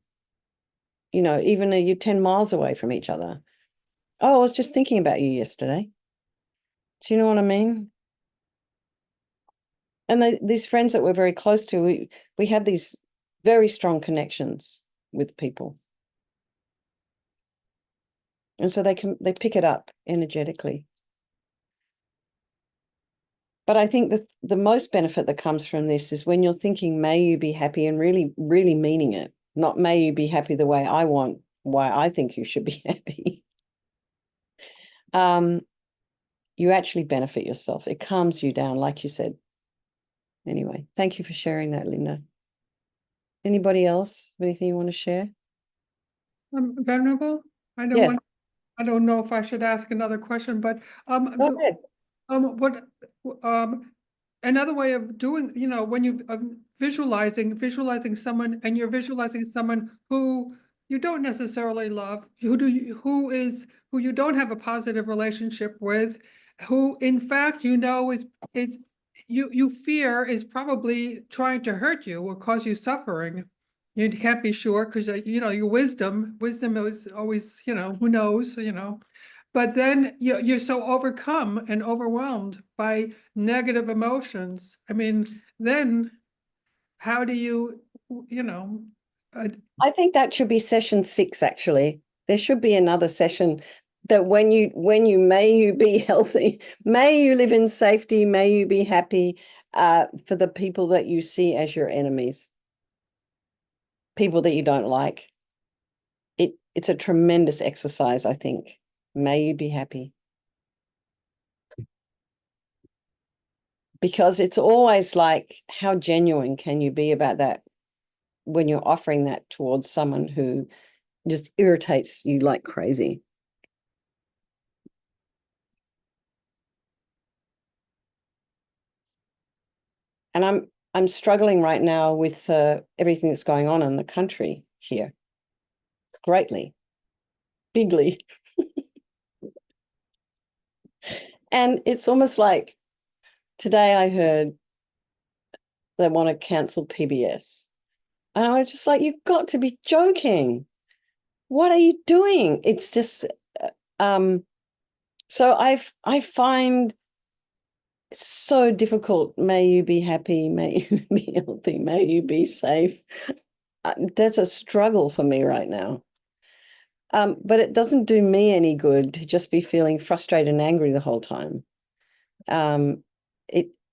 You know, even though you're 10 miles away from each other. Oh, I was just thinking about you yesterday. Do you know what I mean? And these friends that we're very close to, we have these very strong connections with people. And so they pick it up energetically. But I think the most benefit that comes from this is when you're thinking, may you be happy, and really, really meaning it, not may you be happy the way I want, why I think you should be happy. You actually benefit yourself. It calms you down, like you said. Anyway, thank you for sharing that, Linda. Anybody else? Anything you want to share? Venerable, I don't Yes. want, I don't know if I should ask another question, but Go ahead. what another way of doing, you know, when you visualizing someone, and you're visualizing someone who you don't necessarily love, who you don't have a positive relationship with, who in fact you know is you fear is probably trying to hurt you or cause you suffering. You can't be sure because you know your wisdom is always, you know, who knows, you know. But then you're so overcome and overwhelmed by negative emotions. I mean, then how do you, you know, I think that should be session 6, actually. There should be another session that when you may you be healthy, may you live in safety, may you be happy, for the people that you see as your enemies, people that you don't like. It's a tremendous exercise, I think. May you be happy. Because it's always like, how genuine can you be about that when you're offering that towards someone who just irritates you like crazy? And I'm struggling right now with everything that's going on in the country here, greatly, bigly. And it's almost like today I heard they want to cancel PBS. And I was just like, you've got to be joking. What are you doing? It's just, so I find it's so difficult. May you be happy, may you be healthy, may you be safe. That's a struggle for me right now. But it doesn't do me any good to just be feeling frustrated and angry the whole time.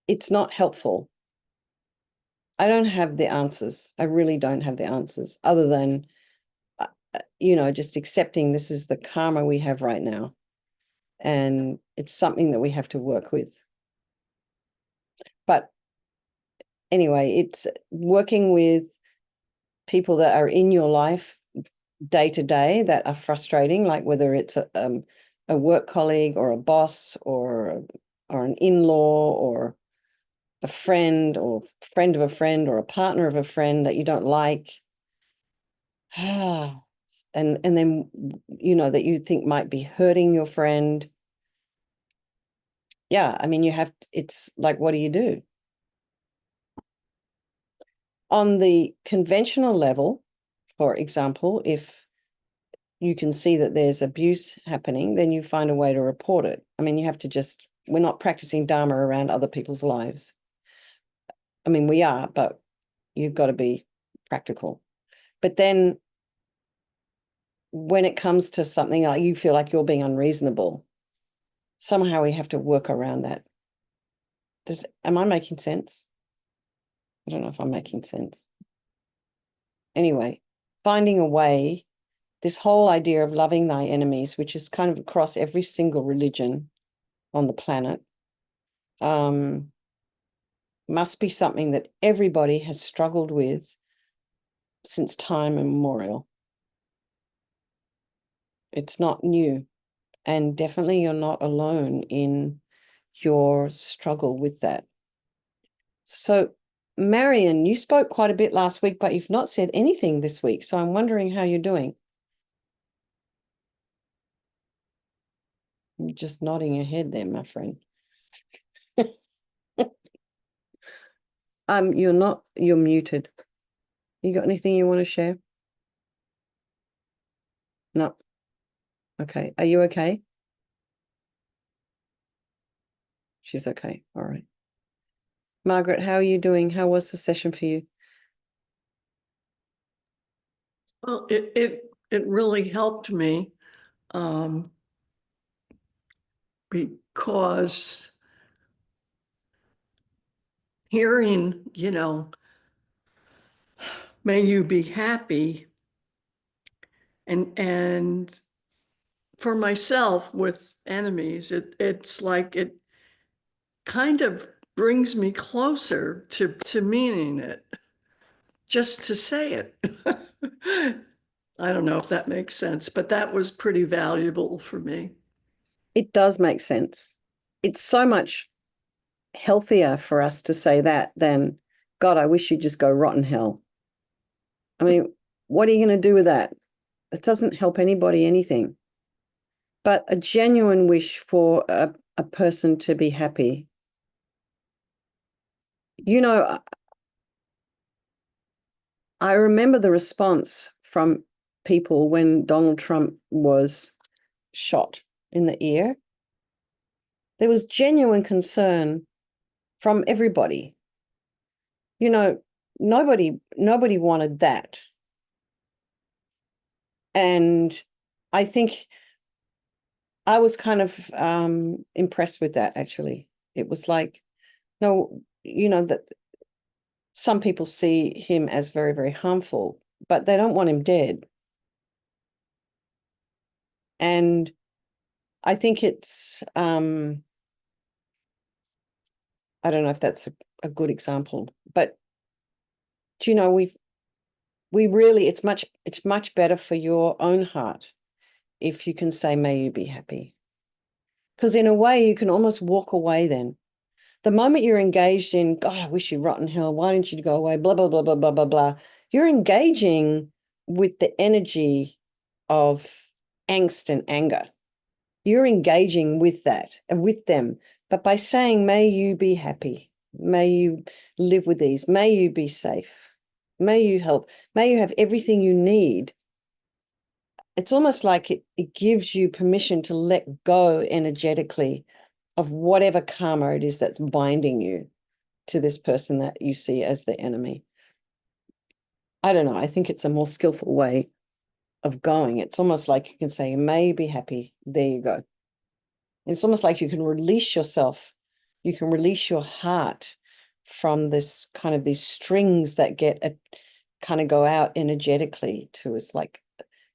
It's not helpful. I don't have the answers. I really don't have the answers, other than, you know, just accepting this is the karma we have right now. And it's something that we have to work with. But anyway, it's working with people that are in your life day to day that are frustrating, like whether it's a work colleague or a boss or an in-law or a friend or friend of a friend or a partner of a friend that you don't like. And then, you know, that you think might be hurting your friend. Yeah, I mean, it's like, what do you do? On the conventional level, for example, if you can see that there's abuse happening, then you find a way to report it. I mean, you have to just, we're not practicing Dharma around other people's lives. I mean, we are, but you've got to be practical. But then when it comes to something like you feel like you're being unreasonable, somehow we have to work around that. Am I making sense? I don't know if I'm making sense. Anyway, finding a way this whole idea of loving thy enemies, which is kind of across every single religion on the planet, must be something that everybody has struggled with since time immemorial. It's not new, and definitely you're not alone in your struggle with that. So, Marion, you spoke quite a bit last week, but you've not said anything this week. So I'm wondering how you're doing. You're just nodding your head there, my friend. You're muted. You got anything you want to share? No. Okay. Are you okay? She's okay. All right. Margaret, how are you doing? How was the session for you? Well, it really helped me because hearing, may you be happy, and for myself with enemies, it's like it kind of brings me closer to meaning it, just to say it. I don't know if that makes sense, but that was pretty valuable for me. It does make sense. It's so much healthier for us to say that than, God, I wish you'd just go rotten hell. I mean, what are you going to do with that? It doesn't help anybody anything. But a genuine wish for a person to be happy. You know, I remember the response from people when Donald Trump was shot in the ear. There was genuine concern from everybody. You know, nobody wanted that. And I think I was kind of impressed with that, actually. It was like, no, that some people see him as very, very harmful, but they don't want him dead. And I think it's, I don't know if that's a good example, but we really, it's much better for your own heart if you can say, may you be happy. Because in a way, you can almost walk away then. The moment you're engaged in, God, I wish you rotten hell, why don't you go away, blah, blah, blah, blah, blah, blah, blah, you're engaging with the energy of angst and anger. You're engaging with that and with them. But by saying, may you be happy, may you live with ease, may you be safe, may you help, may you have everything you need. It's almost like it gives you permission to let go energetically of whatever karma it is that's binding you to this person that you see as the enemy. I don't know. I think it's a more skillful way of going. It's almost like you can say, may you be happy. There you go. It's almost like you can release yourself. You can release your heart from this kind of these strings that kind of go out energetically to us, like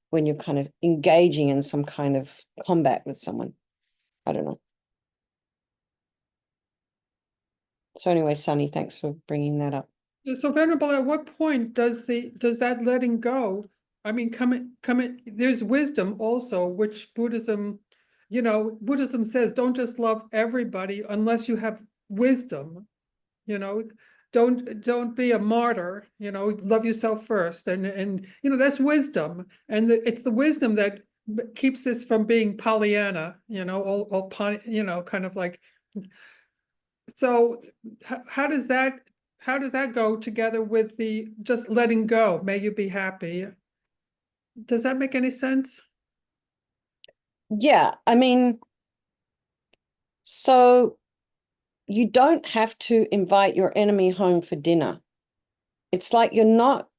when you're kind of engaging in some kind of combat with someone. I don't know. So anyway, Sunny, thanks for bringing that up. So Venerable, at what point does that letting go? I mean, there's wisdom also, which Buddhism says, don't just love everybody unless you have wisdom, don't be a martyr, love yourself first. And that's wisdom. And it's the wisdom that keeps this from being Pollyanna, all kind of like, so how does that go together with the just letting go? May you be happy. Does that make any sense? Yeah, I mean, so you don't have to invite your enemy home for dinner. It's like you're not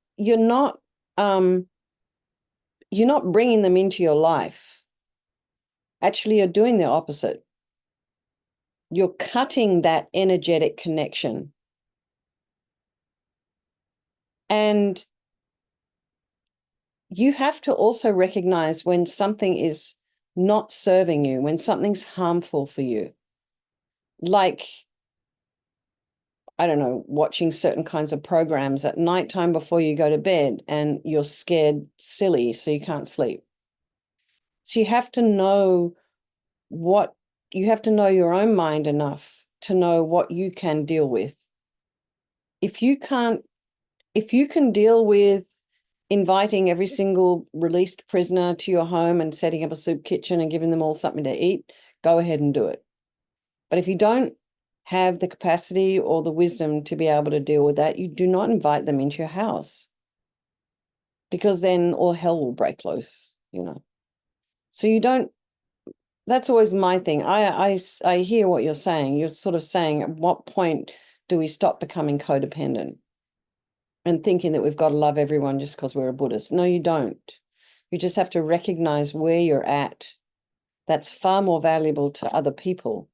bringing them into your life. Actually, you're doing the opposite. You're cutting that energetic connection. And you have to also recognize when something is not serving you, when something's harmful for you. Like, I don't know, watching certain kinds of programs at nighttime before you go to bed and you're scared silly, so you can't sleep. So you have to know your own mind enough to know what you can deal with. If you can deal with inviting every single released prisoner to your home and setting up a soup kitchen and giving them all something to eat, go ahead and do it. But if you don't have the capacity or the wisdom to be able to deal with that, you do not invite them into your house, because then all hell will break loose, you know. So you don't, that's always my thing. I hear what you're saying. You're sort of saying, at what point do we stop becoming codependent and thinking that we've got to love everyone just because we're a Buddhist? No, you don't. You just have to recognize where you're at. That's far more valuable to other people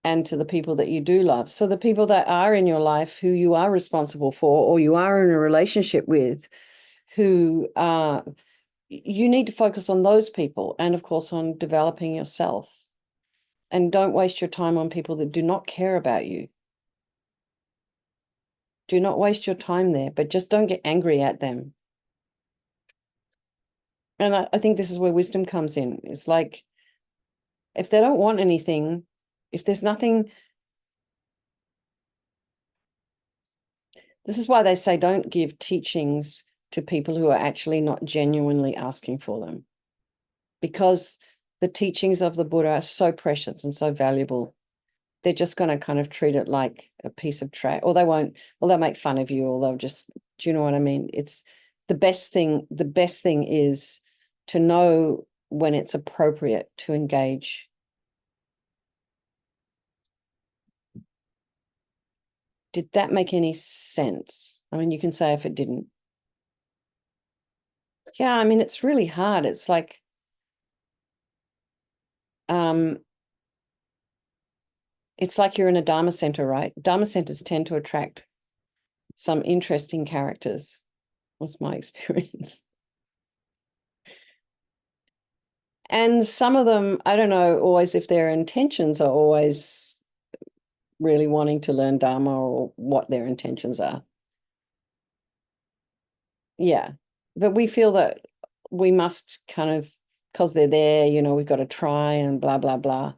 and to the people that you do love. So the people that are in your life who you are responsible for, or you are in a relationship with, who you need to focus on those people, and of course on developing yourself. And don't waste your time on people that do not care about you. Do not waste your time there, but just don't get angry at them. And I think this is where wisdom comes in. It's like, if they don't want anything, if there's nothing, this is why they say don't give teachings to people who are actually not genuinely asking for them, because the teachings of the Buddha are so precious and so valuable. They're just going to kind of treat it like a piece of trash, or they won't, or they'll make fun of you, or they'll just, do you know what I mean? It's the best thing is to know when it's appropriate to engage. Did that make any sense? I mean, you can say if it didn't. Yeah, I mean, it's really hard. It's like, it's like you're in a Dharma center, right? Dharma centers tend to attract some interesting characters, was my experience. And some of them, I don't know always if their intentions are always really wanting to learn Dharma, or what their intentions are. Yeah. But we feel that we must kind of, because they're there, you know, we've got to try and blah, blah, blah.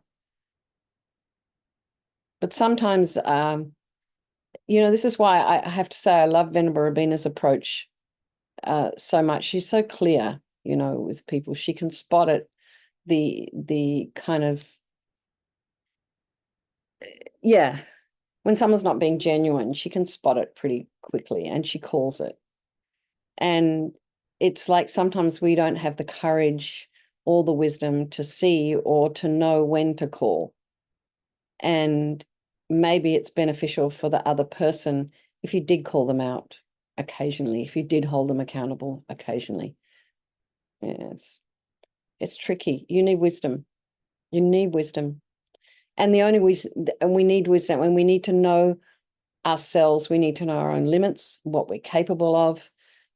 But sometimes, you know, this is why I have to say I love Venerable Rabina's approach so much. She's so clear, you know, with people. She can spot it, the kind of, yeah, when someone's not being genuine, she can spot it pretty quickly, and she calls it. And it's like sometimes we don't have the courage or the wisdom to see or to know when to call. And maybe it's beneficial for the other person if you did call them out occasionally, if you did hold them accountable occasionally. Yeah, it's tricky. You need wisdom. You need wisdom. And the only wisdom, and we need wisdom, and we need to know ourselves. We need to know our own limits, what we're capable of.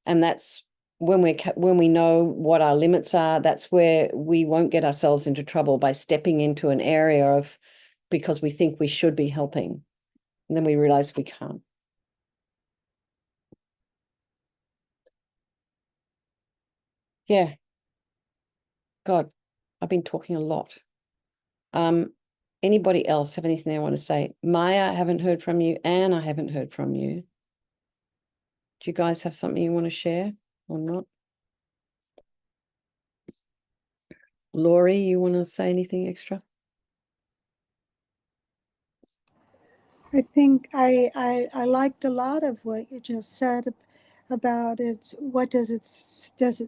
And that's when we know what our limits are, that's where we won't get ourselves into trouble by stepping into an area of, because we think we should be helping, and then we realize we can't. Yeah. God, I've been talking a lot. Anybody else have anything they want to say? Maya, I haven't heard from you. Anne, I haven't heard from you. Do you guys have something you want to share or not? Laurie, you want to say anything extra? I think I liked a lot of what you just said about it. What does it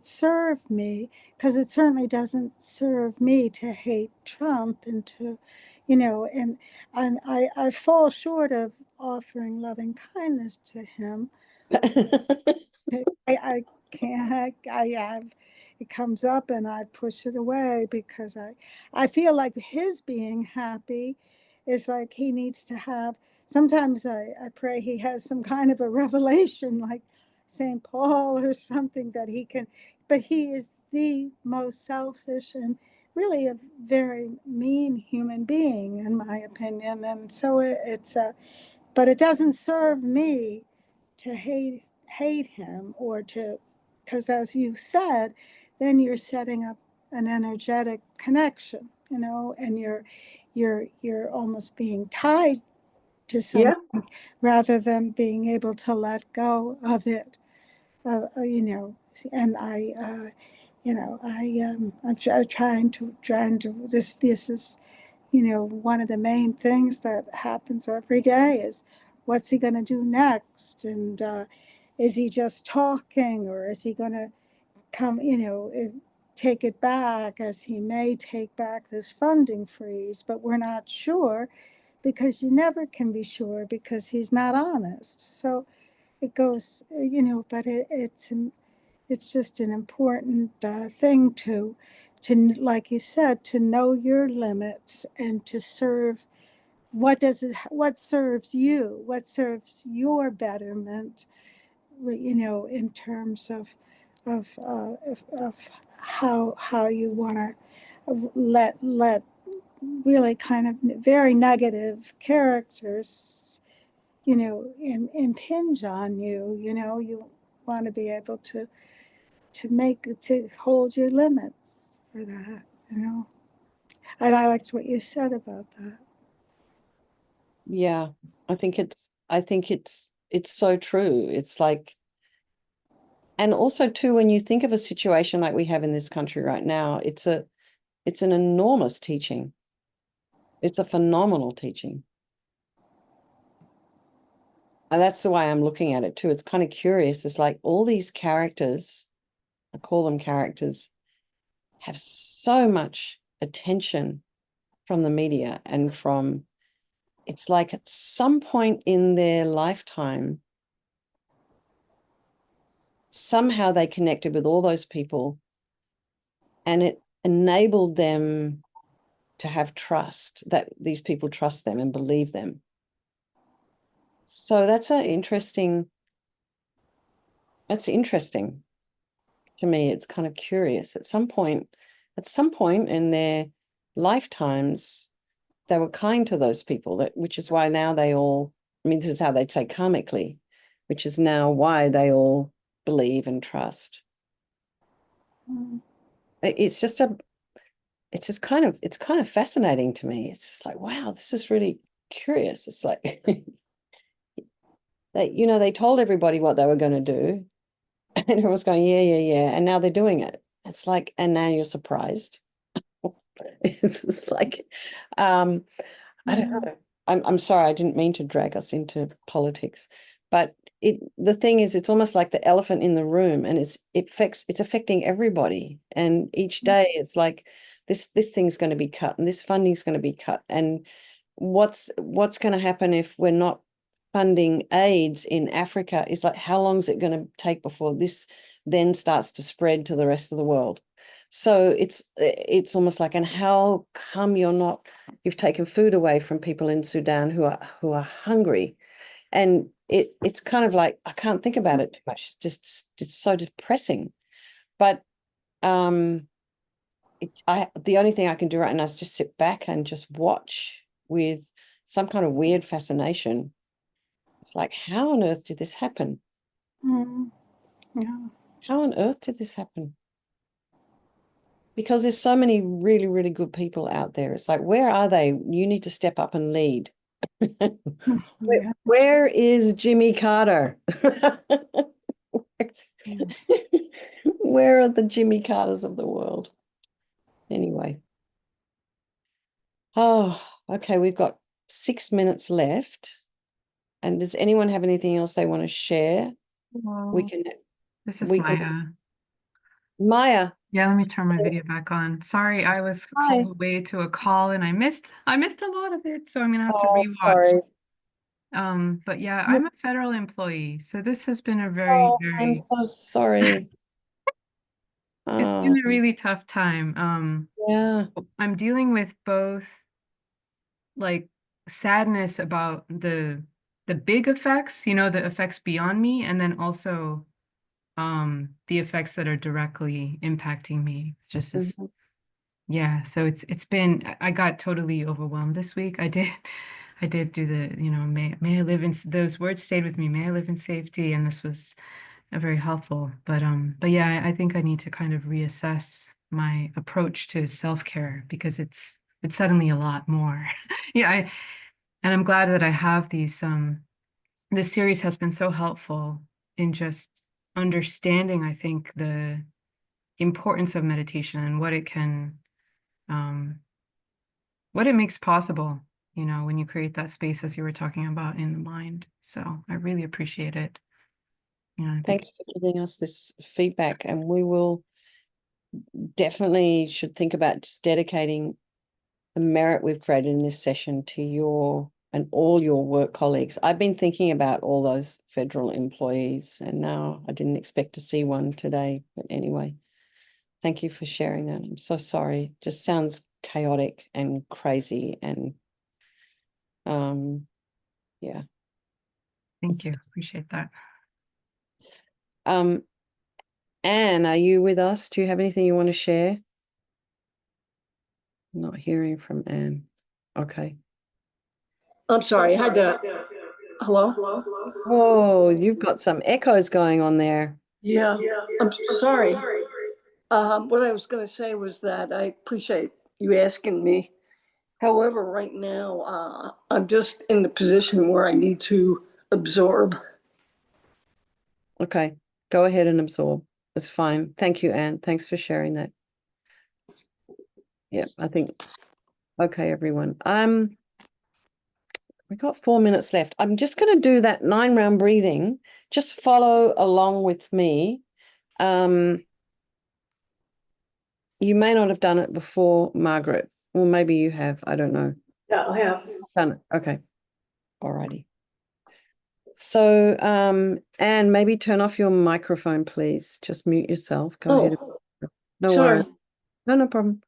serve me? Because it certainly doesn't serve me to hate Trump and to, you know, and I fall short of offering loving kindness to him. I can't. It comes up and I push it away because I feel like his being happy is like he needs to have. Sometimes I pray he has some kind of a revelation like St. Paul or something that he can but he is the most selfish and really a very mean human being, in my opinion. And so it's a, but it doesn't serve me to hate him or to, because as you said, then you're setting up an energetic connection, you know, and you're almost being tied to Yeah. something rather than being able to let go of it. You know, and you know, I'm trying to, this is, you know, one of the main things that happens every day is what's he going to do next? And is he just talking, or is he going to come, you know, take it back, as he may take back this funding freeze, but we're not sure, because you never can be sure because he's not honest. So it goes, you know, but it's just an important thing to, like you said, to know your limits and to serve what serves you, what serves your betterment, you know, in terms of how you want to let really kind of very negative characters, you know, impinge on you. You know, you want to be able to hold your limits for that, you know. And I liked what you said about that. Yeah. I think it's so true. It's like, and also too, when you think of a situation like we have in this country right now, it's an enormous teaching. It's a phenomenal teaching. And that's the way I'm looking at it too. It's kind of curious. It's like all these characters, I call them characters, have so much attention from the media and from, it's like at some point in their lifetime, somehow they connected with all those people and it enabled them to have trust, that these people trust them and believe them. So that's interesting to me. It's kind of curious. At some point in their lifetimes, they were kind to those people, which is why now they all, I mean, this is how they'd say karmically, which is now why they all believe and trust. Mm. It's just it's kind of fascinating to me. It's just like, wow, this is really curious. It's like they told everybody what they were going to do, and everyone's going, yeah, yeah, yeah, and now they're doing it. It's like, and now you're surprised. It's just like, I don't know. I'm sorry, I didn't mean to drag us into politics, but the thing is, it's almost like the elephant in the room, and it's affecting everybody. And each day, it's like this thing's going to be cut, and this funding's going to be cut, and what's going to happen if we're not funding AIDS in Africa? Is like, how long is it going to take before this then starts to spread to the rest of the world? So it's almost like, and how come you've taken food away from people in Sudan who are hungry? And it's kind of like, I can't think about it too much. It's so depressing. But the only thing I can do right now is just sit back and just watch with some kind of weird fascination. It's like, how on earth did this happen? Mm. Yeah. How on earth did this happen? Because there's so many really, really good people out there. It's like, where are they? You need to step up and lead. Yeah. Where is Jimmy Carter? Where are the Jimmy Carters of the world? Anyway. Oh, okay. We've got 6 minutes left. And does anyone have anything else they want to share? We Hello, can, this is we can, Maya. Maya. Yeah, let me turn my video back on. Sorry, I was Hi. called away to a call and I missed a lot of it, so I'm gonna have to Oh, rewatch. sorry. But yeah, I'm a federal employee, so this has been a very, Oh, I'm so sorry. it's been Oh, a really tough time. yeah. I'm dealing with both like sadness about the big effects, you know, the effects beyond me, and then also the effects that are directly impacting me. It's just this, Mhm. yeah. So it's been, I got totally overwhelmed this week. I did do the, may I live in, those words stayed with me, may I live in safety. And this was very helpful. But yeah, I think I need to kind of reassess my approach to self-care because it's suddenly a lot more. Yeah, and I'm glad that I have these, this series has been so helpful in just understanding, I think, the importance of meditation and what it can, what it makes possible, when you create that space as you were talking about in the mind. So I really appreciate it. Yeah, I Thank think you for giving us this feedback, and we will definitely should think about just dedicating the merit we've created in this session to your and all your work colleagues. I've been thinking about all those federal employees, and now I didn't expect to see one today. But anyway, thank you for sharing that. I'm so sorry. Just sounds chaotic and crazy, and yeah. thank you. Appreciate that. Anne, are you with us? Do you have anything you want to share? I'm not hearing from Anne. Okay. I'm sorry, I had to, hello? Oh, you've got some echoes going on there. Yeah, I'm sorry. What I was going to say was that I appreciate you asking me. However, right now, I'm just in the position where I need to absorb. Okay, go ahead and absorb. It's fine. Thank you, Anne. Thanks for sharing that. Yeah, I think, okay, everyone. We got 4 minutes left. I'm just going to do that 9-round breathing. Just follow along with me. You may not have done it before, Margaret, or maybe you have. I don't know. Yeah, I have. Done it. Okay. Alrighty. So, Anne, maybe turn off your microphone, please. Just mute yourself. Go ahead. No sorry. worries. No problem.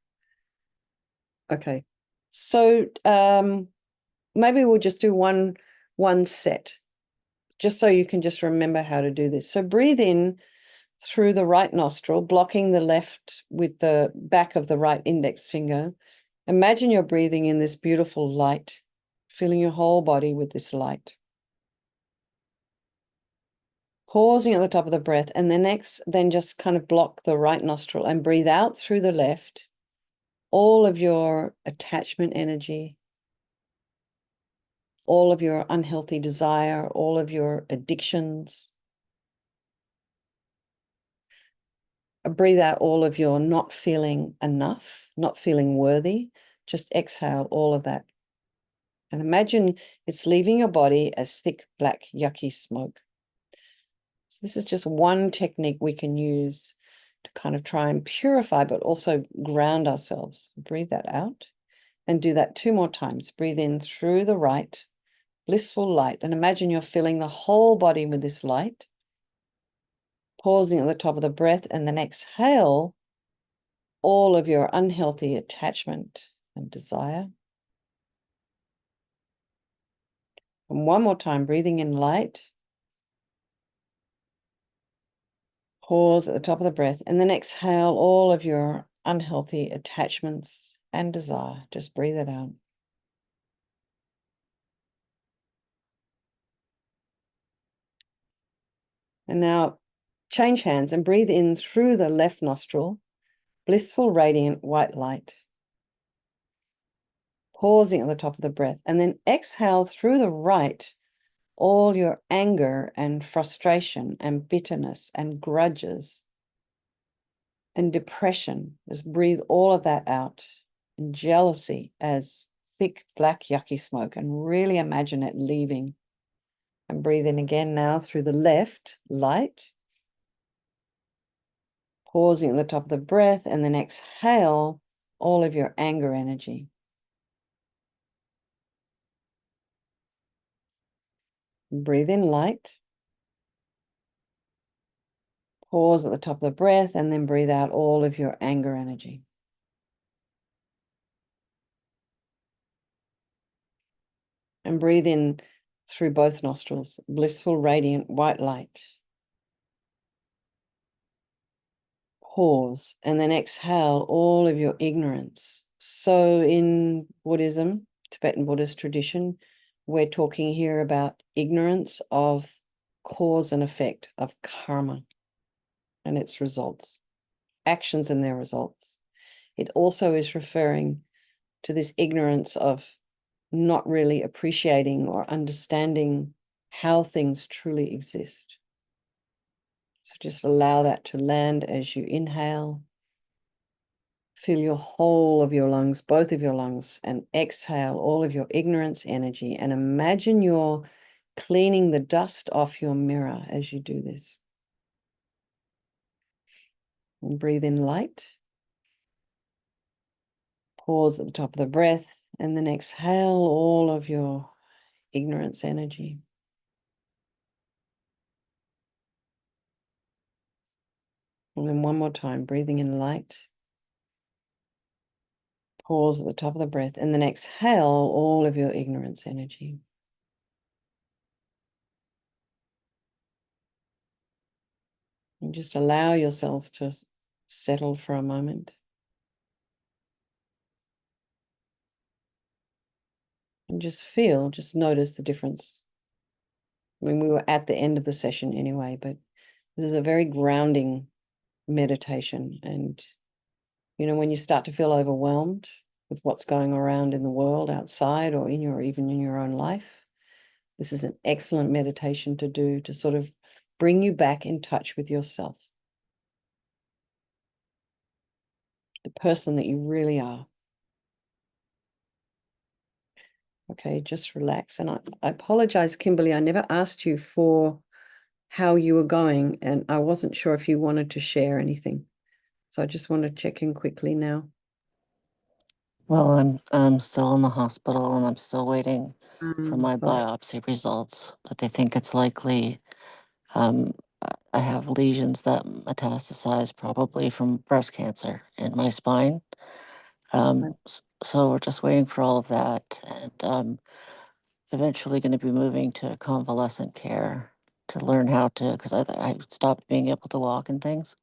Okay. So, maybe we'll just do one set, just so you can just remember how to do this. So breathe in through the right nostril, blocking the left with the back of the right index finger. Imagine you're breathing in this beautiful light, filling your whole body with this light. Pausing at the top of the breath, and then just kind of block the right nostril and breathe out through the left, all of your attachment energy, all of your unhealthy desire, all of your addictions. Breathe out all of your not feeling enough, not feeling worthy. Just exhale all of that. And imagine it's leaving your body as thick, black, yucky smoke. So this is just one technique we can use to kind of try and purify, but also ground ourselves. Breathe that out and do that 2 more times. Breathe in through the right, blissful light, and imagine you're filling the whole body with this light. Pausing at the top of the breath, and then exhale all of your unhealthy attachment and desire. And one more time, breathing in light. Pause at the top of the breath, and then exhale all of your unhealthy attachments and desire. Just breathe it out. And now change hands and breathe in through the left nostril, blissful, radiant white light. Pausing at the top of the breath, and then exhale through the right, all your anger and frustration and bitterness and grudges and depression. Just breathe all of that out. And jealousy as thick, black, yucky smoke, and really imagine it leaving. And breathe in again now through the left, light. Pausing at the top of the breath, and then exhale all of your anger energy. Breathe in light. Pause at the top of the breath, and then breathe out all of your anger energy. And breathe in through both nostrils, blissful, radiant white light. Pause, and then exhale all of your ignorance. So in Buddhism, Tibetan Buddhist tradition, we're talking here about ignorance of cause and effect of karma and its results, actions and their results. It also is referring to this ignorance of not really appreciating or understanding how things truly exist. So just allow that to land as you inhale. Fill your whole of your lungs, both of your lungs, and exhale all of your ignorance energy. And imagine you're cleaning the dust off your mirror as you do this. And breathe in light. Pause at the top of the breath, and then exhale all of your ignorance energy. And then one more time, breathing in light. Pause at the top of the breath, and then exhale all of your ignorance energy. And just allow yourselves to settle for a moment. And just notice the difference. I mean, we were at the end of the session anyway, but this is a very grounding meditation. And, you know, when you start to feel overwhelmed with what's going around in the world outside or even in your own life, this is an excellent meditation to do to sort of bring you back in touch with yourself, the person that you really are. Okay, just relax. And I apologize, Kimberly, I never asked you for how you were going, and I wasn't sure if you wanted to share anything. So I just want to check in quickly now. Well, I'm still in the hospital and I'm still waiting for my Sorry. biopsy results, but they think it's likely I have lesions that metastasize probably from breast cancer in my spine. So we're just waiting for all of that, and eventually going to be moving to convalescent care to learn how to, because I stopped being able to walk and things.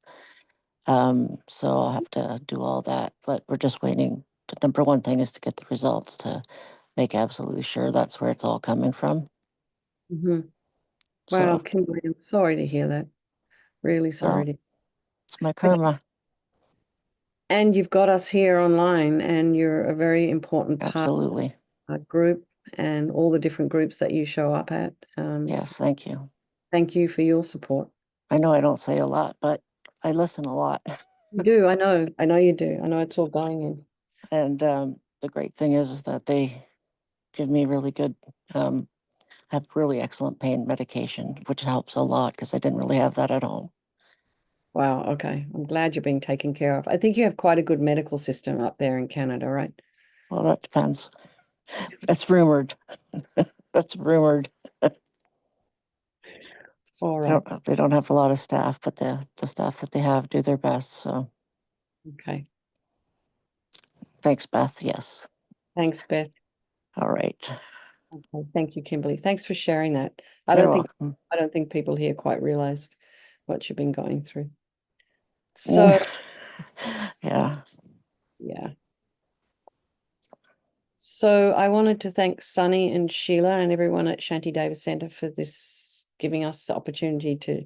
So I'll have to do all that, but we're just waiting. The number one thing is to get the results to make absolutely sure that's where it's all coming from. Mm-hmm. Wow, So, Kimberly, I'm sorry to hear that. Really sorry well, to. it's my karma. And you've got us here online, and you're a very important part Absolutely. of our group and all the different groups that you show up at. Yes, thank you. Thank you for your support. I know I don't say a lot, but I listen a lot. You do, I know. I know you do. I know it's all going in. And the great thing is that they give me really good, have really excellent pain medication, which helps a lot because I didn't really have that at home. Wow, okay. I'm glad you're being taken care of. I think you have quite a good medical system up there in Canada, right? Well, that depends. That's rumored. That's rumored. All right. They don't have a lot of staff, but the staff that they have do their best. So Okay. thanks, Beth. Yes. Thanks, Beth. All right. Okay. Thank you, Kimberly. Thanks for sharing that. You're welcome. I don't think people here quite realized what you've been going through. So, Yeah. yeah. So I wanted to thank Sunny and Sheila and everyone at Shanti Davis Center for this, giving us the opportunity to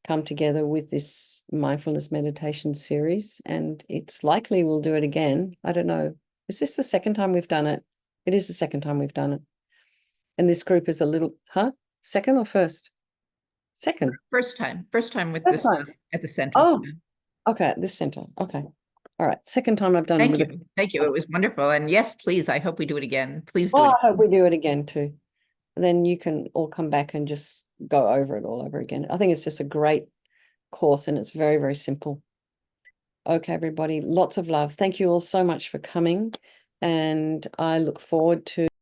come together with this mindfulness meditation series. And it's likely we'll do it again. I don't know. Is this the second time we've done it? It is the second time we've done it. And this group is a little, second or first? Second. First time with First this time. at the center. Oh, okay, at this center. Okay. All right. Second time I've done it Thank with you. Thank you. It was wonderful. And yes, please, I hope we do it again. Please do Oh, it. I hope we do it again too. And then you can all come back and just go over it all over again. I think it's just a great course and it's very, very simple. Okay, everybody, lots of love. Thank you all so much for coming. And I look forward to